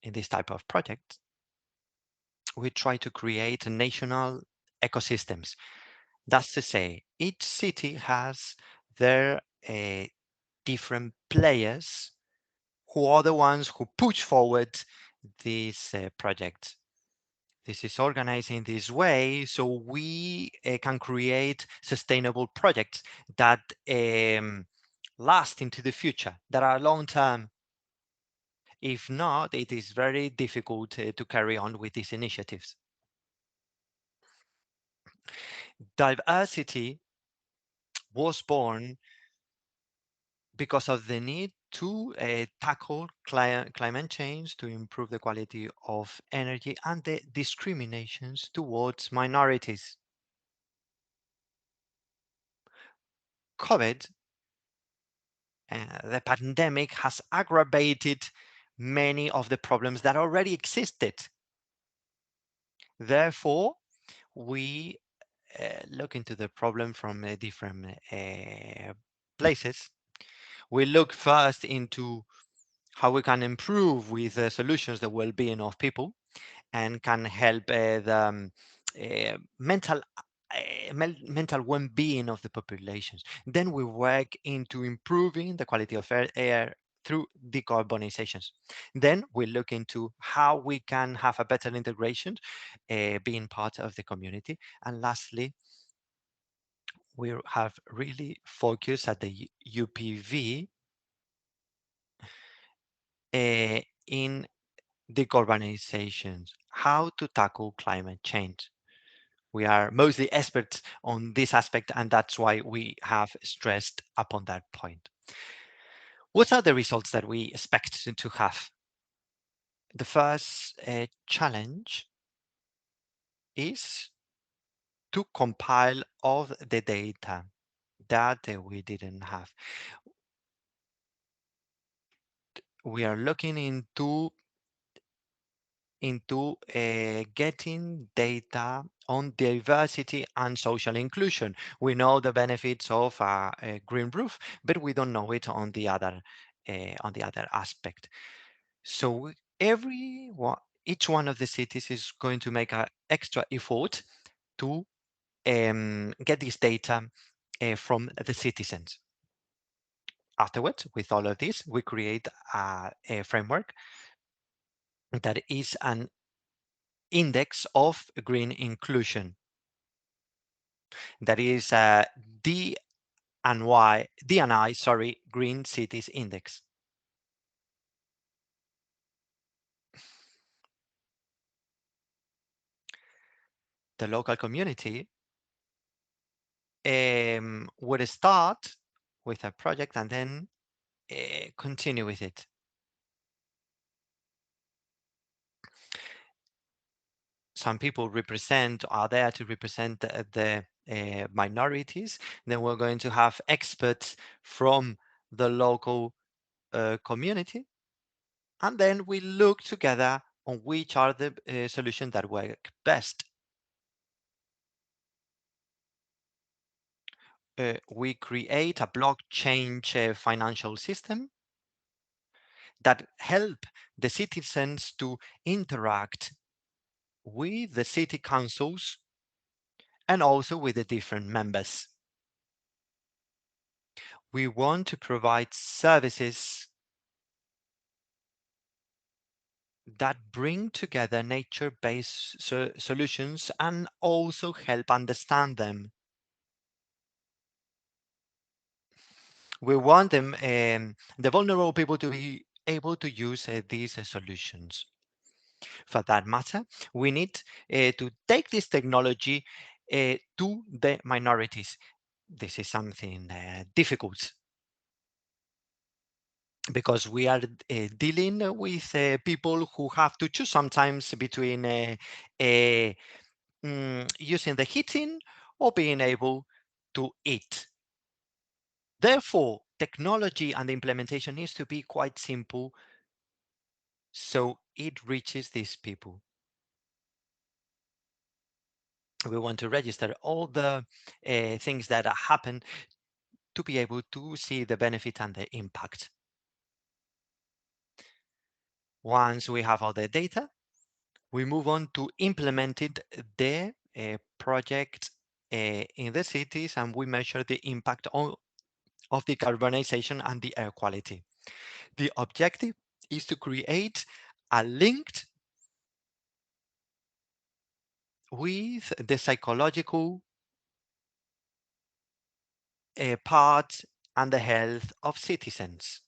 in this type of project. We try to create national ecosystems. That's to say, each city has their different players who are the ones who push forward these projects. This is organized in this way so we can create sustainable projects that last into the future, that are long term. If not, it is very difficult to carry on with these initiatives. Diversity was born because of the need to tackle climate change, to improve the quality of energy, and the discriminations towards minorities. COVID, the pandemic, has aggravated many of the problems that already existed. Therefore, we look into the problem from different places. We look first into how we can improve with solutions the well-being of people and can help the mental well-being of the populations. Then we work into improving the quality of air through decarbonizations. Then we look into how we can have a better integration, being part of the community. And lastly, we have really focused at the UPV in decarbonizations, how to tackle climate change. We are mostly experts on this aspect, and that's why we have stressed upon that point. What are the results that we expect to have? The first challenge is to compile all the data that we didn't have. We are looking into getting data on diversity and social inclusion. We know the benefits of a green roof, but we don't know it on the other aspect. So each one of the cities is going to make an extra effort to get this data from the citizens. Afterwards, with all of this, we create a framework that is an index of green inclusion. That is D&I, sorry, Green Cities Index. The local community would start with a project and then continue with it. Some people are there to represent the minorities. Then we're going to have experts from the local community. And then we look together on which are the solutions that work best. We create a blockchain financial system that help the citizens to interact with the city councils and also with the different members. We want to provide services that bring together nature-based solutions and also help understand them. We want the vulnerable people to be able to use these solutions. For that matter, we need to take this technology to the minorities. This is something difficult because we are dealing with people who have to choose sometimes between using the heating or being able to eat. Therefore, technology and the implementation needs to be quite simple so it reaches these people. We want to register all the things that happen to be able to see the benefit and the impact. Once we have all the data, we move on to implementing the project in the cities, and we measure the impact of decarbonization and the air quality. The objective is to create a link with the psychological part and the health of citizens.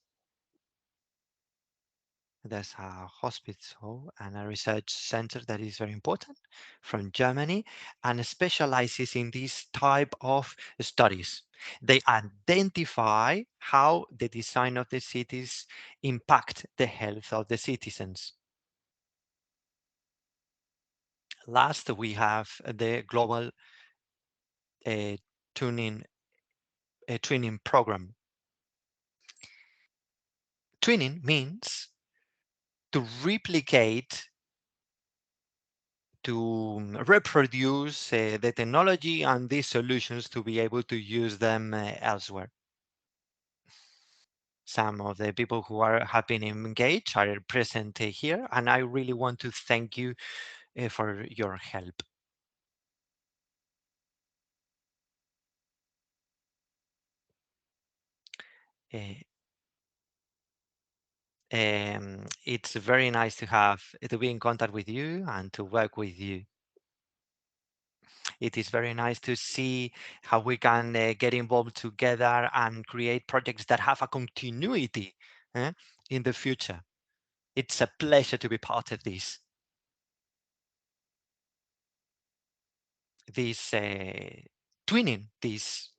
There's a hospital and a research center that is very important from Germany and specializes in this type of studies. They identify how the design of the cities impact the health of the citizens. Last, we have the global uh, tuning twinning program. Twinning means to replicate, to reproduce the technology and these solutions to be able to use them elsewhere. Some of the people who have been engaged are present here, and I really want to thank you for your help. Uh, it's very nice to be in contact with you and to work with you. It is very nice to see how we can get involved together and create projects that have a continuity eh, in the future. It's a pleasure to be part of this. This twinning, this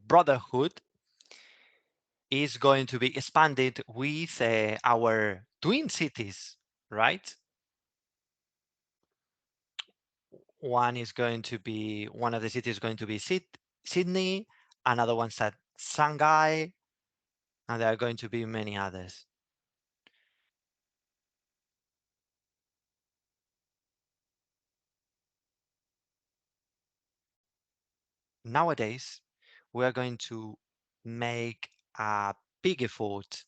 brotherhood is going to be expanded with our twin cities, right? One of the cities is going to be Sydney, another one's at Shanghai, and there are going to be many others. Nowadays, we are going to make a big effort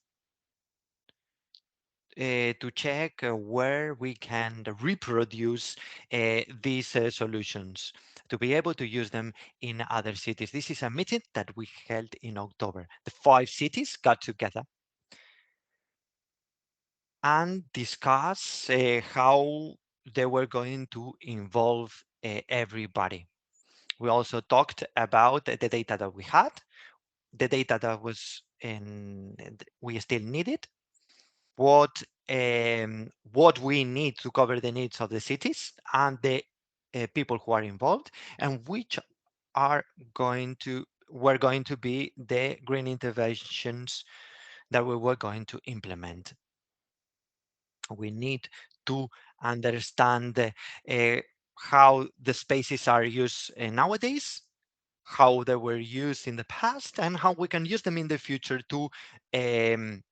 to check where we can reproduce these solutions to be able to use them in other cities. This is a meeting that we held in October. The 5 cities got together and discuss how they were going to involve everybody. We also talked about the data that we had, the data that was in, we still needed, what what we need to cover the needs of the cities and the people who are involved, and which are going to were going to be the green interventions that we were going to implement. We need to understand how the spaces are used nowadays, how they were used in the past, and how we can use them in the future to um,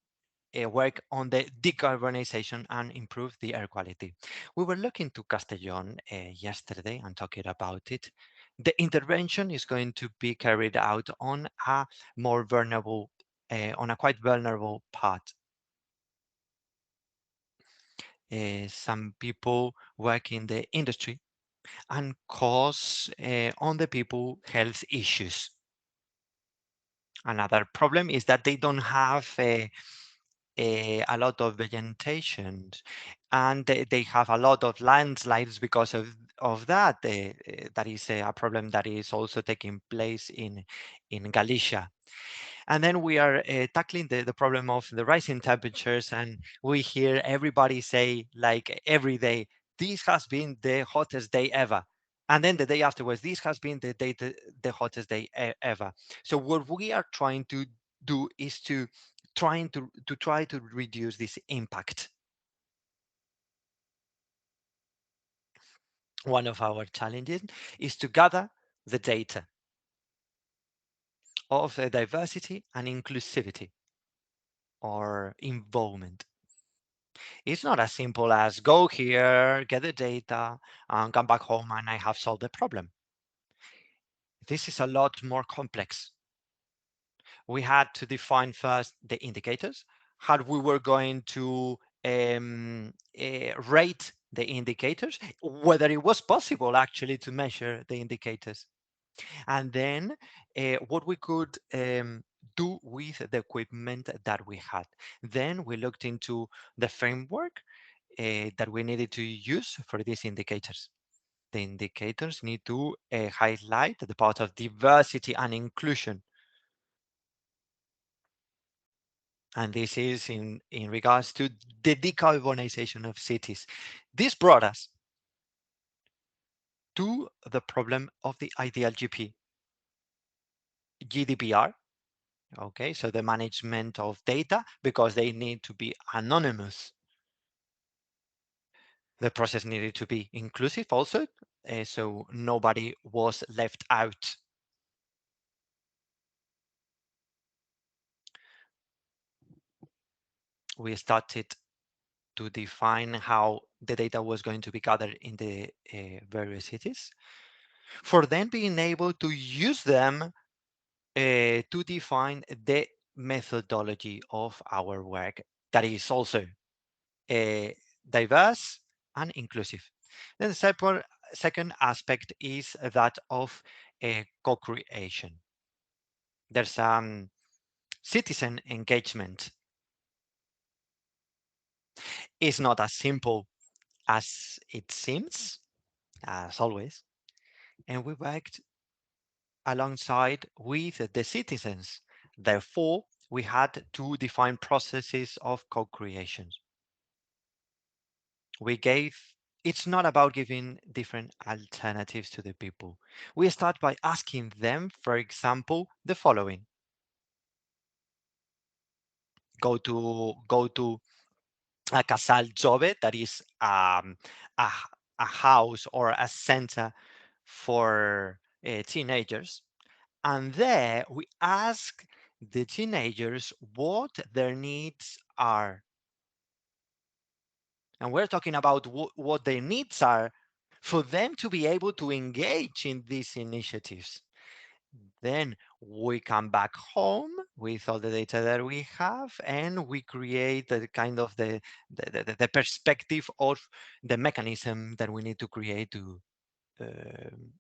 work on the decarbonization and improve the air quality. We were looking to Castellón yesterday and talking about it. The intervention is going to be carried out on a more vulnerable, on a quite vulnerable part. Some people work in the industry and cause on the people health issues. Another problem is that they don't have a lot of vegetation and they have a lot of landslides because of that. That is a problem that is also taking place in Galicia. And then we are tackling the problem of the rising temperatures, and we hear everybody say, like every day, this has been the hottest day ever. And then the day afterwards, this has been the hottest day ever. So what we are trying to do is to try to reduce this impact. One of our challenges is to gather the data of diversity and inclusivity or involvement. It's not as simple as go here, get the data, and come back home and I have solved the problem. This is a lot more complex. We had to define first the indicators, how we were going to rate the indicators, whether it was possible actually to measure the indicators, and then what we could do with the equipment that we had. Then we looked into the framework that we needed to use for these indicators. The indicators need to highlight the part of diversity and inclusion. And this is in regards to the decarbonization of cities. This brought us to the problem of the ideal GDPR. Okay, so the management of data, because they need to be anonymous. The process needed to be inclusive also, so nobody was left out. We started to define how the data was going to be gathered in the various cities, for then being able to use them to define the methodology of our work that is also uh, diverse and inclusive. Then the second aspect is that of co-creation. There's citizen engagement. It's not as simple as it seems, as always. And we worked alongside with the citizens. Therefore, we had to define processes of co-creation. We gave, it's not about giving different alternatives to the people. We start by asking them, for example, the following. Go to a casal jove, that is a, a house or a center for teenagers. And there we ask the teenagers what their needs are. And we're talking about what their needs are for them to be able to engage in these initiatives. Then we come back home with all the data that we have, and we create the kind of the perspective of the mechanism that we need to create to um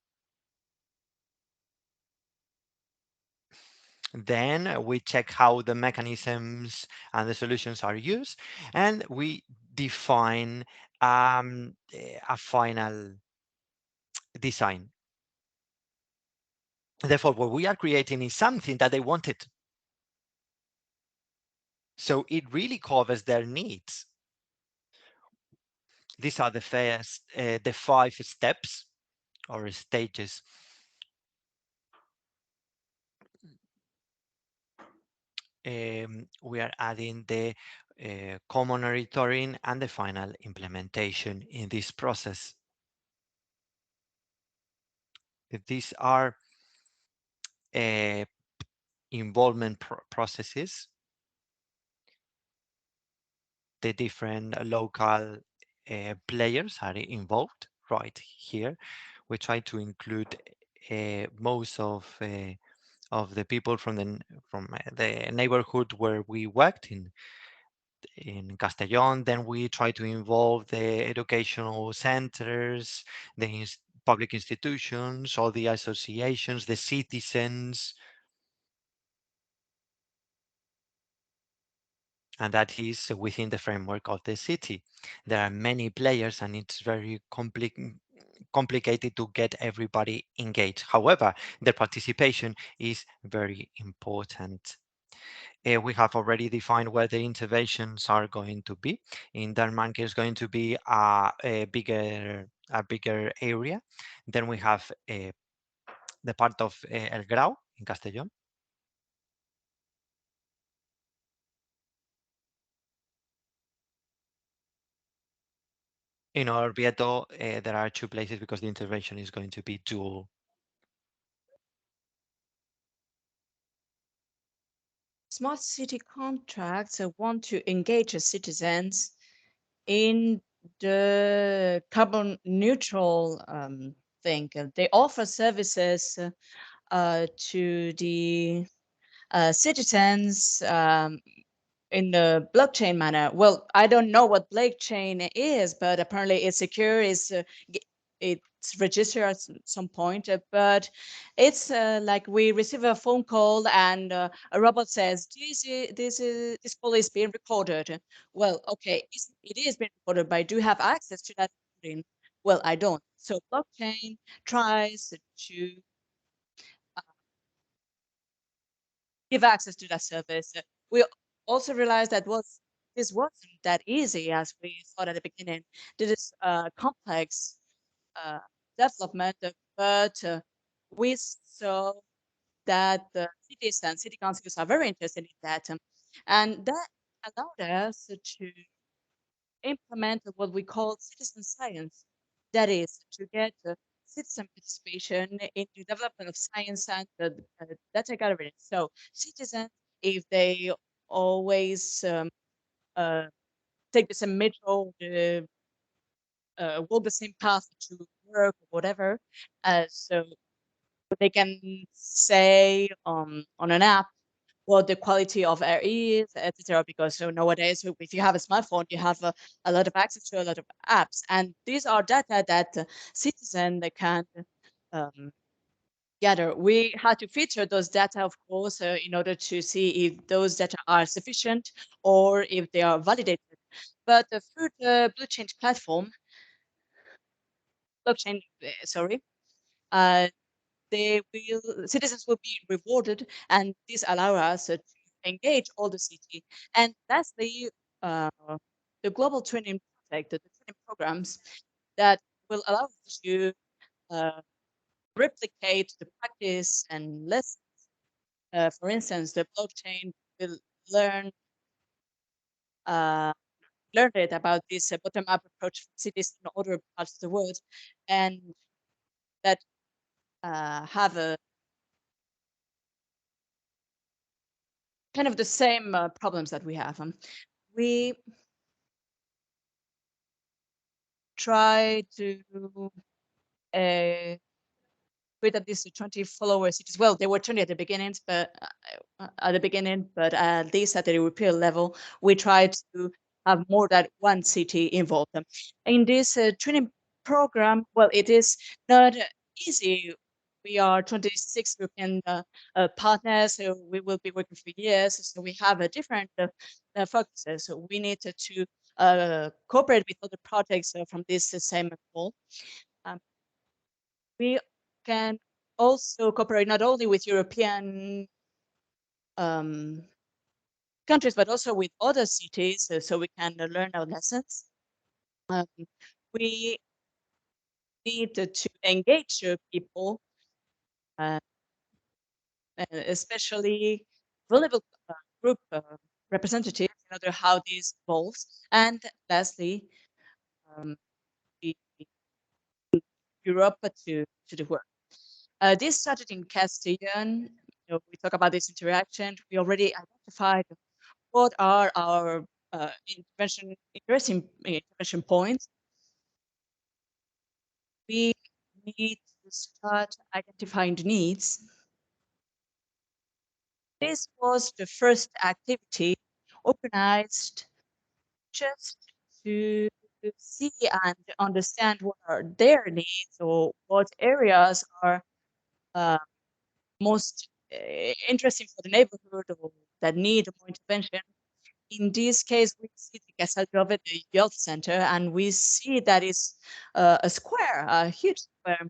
then we check how the mechanisms and the solutions are used, and we define a final design. Therefore, what we are creating is something that they wanted. So it really covers their needs. These are the 5 steps or stages. We are adding the common monitoring and the final implementation in this process. These are uh, involvement processes. The different local players are involved right here. We try to include most of the people from the neighborhood where we worked in Castellón. Then we try to involve the educational centers, the public institutions, all the associations, the citizens, and that is within the framework of the city. There are many players, and it's very complicated to get everybody engaged. However, the participation is very important. We have already defined where the interventions are going to be. In Denmark, it's going to be a bigger area. Then we have the part of El Grau in Castellón. In Orvieto, there are 2 places because the intervention is going to be dual. Smart city contracts want to engage the citizens in the carbon neutral thing. They offer services to the citizens in the blockchain manner. Well, I don't know what blockchain is, but apparently it's secure. It's registered at some point, but it's like we receive a phone call and a robot says this call is being recorded. Well, okay, it is being recorded, but I do have access to that recording. Well, I don't. So blockchain tries to give access to that service. We also realized that this wasn't that easy as we thought at the beginning. This is complex uh, development, but we saw that the cities and city councils are very interested in that. And that allowed us to implement what we call citizen science. That is to get citizen participation in the development of science and data gathering. So citizens, if they always uh, take the same metro, walk the same path to work or whatever, so they can say on an app what the quality of air is, etc. Because so nowadays, if you have a smartphone, you have a lot of access to a lot of apps, and these are data that citizen they can um, gather. We had to filter those data, of course, in order to see if those data are sufficient or if they are validated. But through the blockchain, sorry, uh, they will citizens will be rewarded, and this allow us to engage all the city. And lastly, uh, the global training project, the training programs that will allow us to uh, replicate the practice and lessons. For instance, the blockchain will learn uh, learn it about this bottom-up approach for cities in other parts of the world, and that have a kind of the same problems that we have. We try to uh, with at least 20 followers cities. Well, there were 20 at the beginning, but at least at the European level, we try to have more than one city involved. In this training program, well, it is not easy. We are 26 European partners, so we will be working for years. So we have a different focuses. So we need to cooperate with other projects from this same goal. Um, we can also cooperate not only with European um, countries, but also with other cities, so we can learn our lessons. Um, we need to engage people, uh, especially vulnerable group representatives, in order how this evolves. And lastly, um, the Europe to the world. This started in Castilian. We talk about this interaction. We already identified what are our interesting points. We need to start identifying the needs. This was the first activity organized just to see and understand what are their needs or what areas are uh, most interesting for the neighborhood or that need more intervention. In this case, we see the Casal Grove, the youth center, and we see that it's a square, a huge square.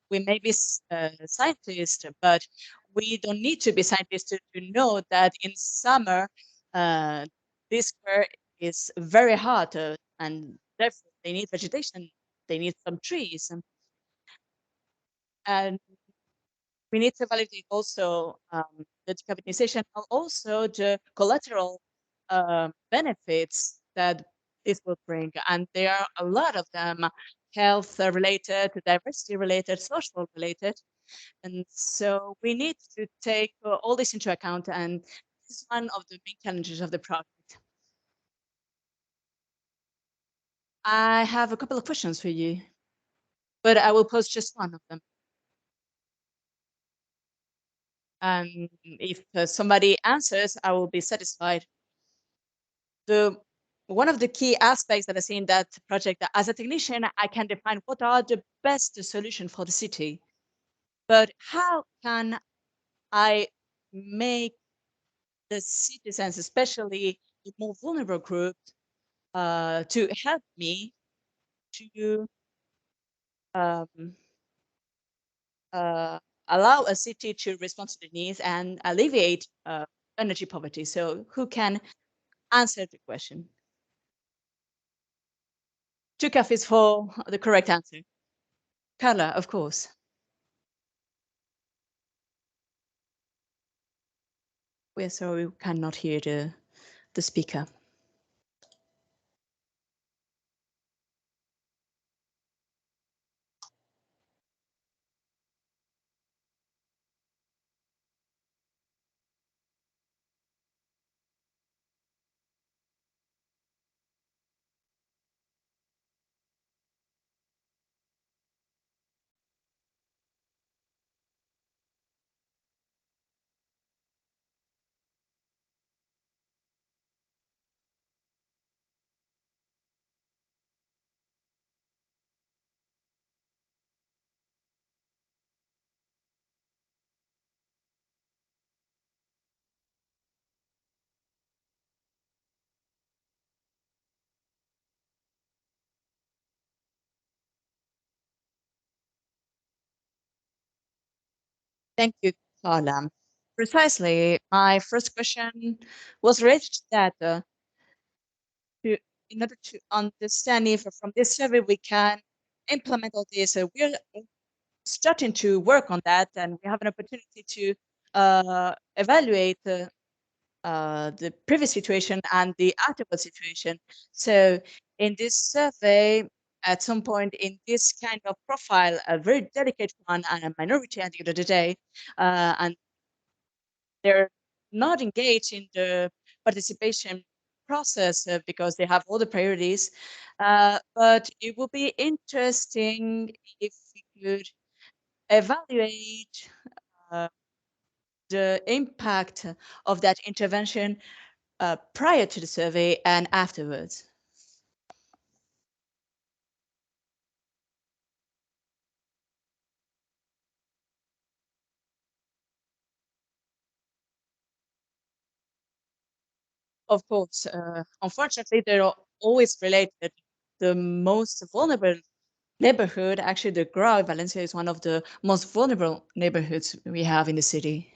We may be scientists, but we don't need to be scientists to know that in summer, uh, this square is very hot, and therefore they need vegetation. They need some trees, and we need to validate also the decarbonization and also the collateral benefits that this will bring. And there are a lot of them, health related, diversity related, social related. And so we need to take all this into account. And this is one of the big challenges of the project. I have a couple of questions for you, but I will pose just one of them. And if somebody answers, I will be satisfied. The one of the key aspects that I see in that project, that as a technician, I can define what are the best solution for the city. But how can I make the citizens, especially the more vulnerable groups, to help me to um, uh, allow a city to respond to the needs and alleviate energy poverty? So who can answer the question? Two coffees for the correct answer. Carla, of course. We're sorry we cannot hear the speaker. Thank you, Carla. Precisely, my first question was related to that. To, in order to understand if from this survey we can implement all this, we're starting to work on that, and we have an opportunity to evaluate the previous situation and the actual situation. So in this survey, at some point in this kind of profile, a very delicate one and a minority at the end of the day, and they're not engaged in the participation process because they have all the priorities. But it would be interesting if we could evaluate uh, the impact of that intervention prior to the survey and afterwards. Of course, unfortunately, they're always related. The most vulnerable neighborhood, actually, the Grau Valencia is one of the most vulnerable neighborhoods we have in the city.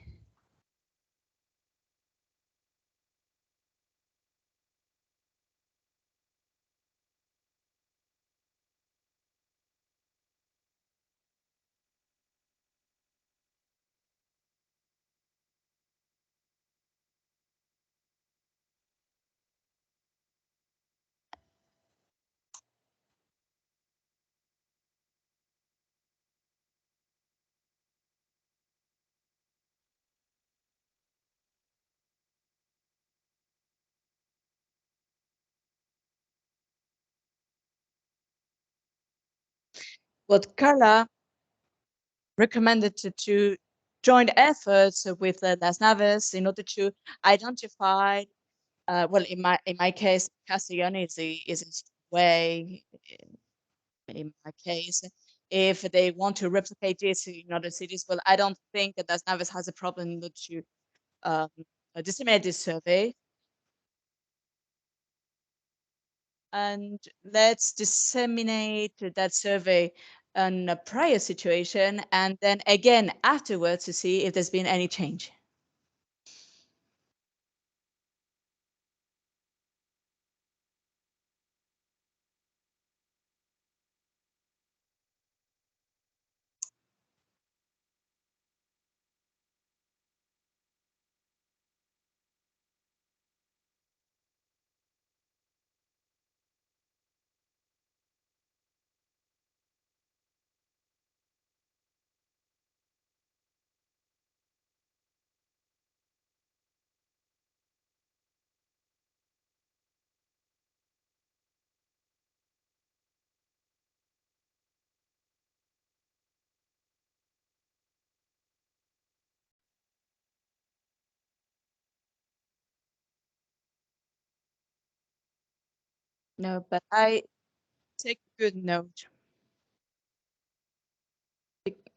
What Carla recommended to join efforts with Las Naves in order to identify, well, in my case, Castellón is the easiest way. In my case, if they want to replicate this in other cities, well, I don't think that Las Naves has a problem to um, disseminate this survey. And let's disseminate that survey on a prior situation and then again afterwards to see if there's been any change. No, but I take good note.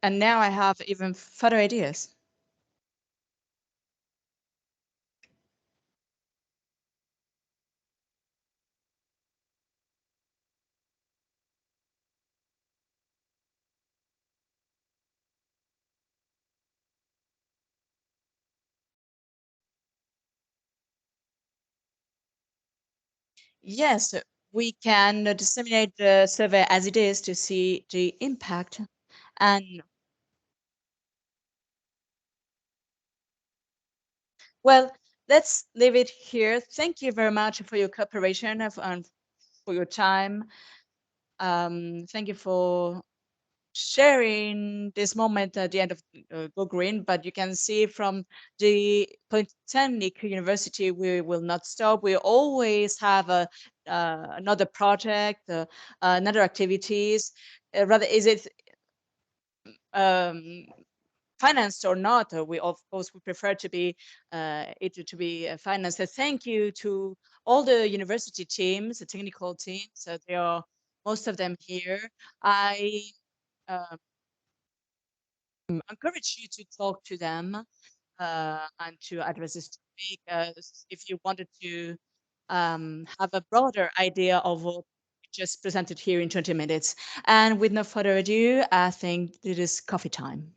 And now I have even further ideas. Yes, we can disseminate the survey as it is to see the impact. And well, let's leave it here. Thank you very much for your cooperation and for your time. Thank you for sharing this moment at the end of Go Green, but you can see from the Polytechnic University, we will not stop. We always have another project, another activities. Rather, is it um, financed or not? We of course we prefer to be it to be financed. So thank you to all the university teams, the technical teams. There are most of them here. I uh, encourage you to talk to them and to address this topic if you wanted to have a broader idea of what we just presented here in 20 minutes. And with no further ado, I think it is coffee time.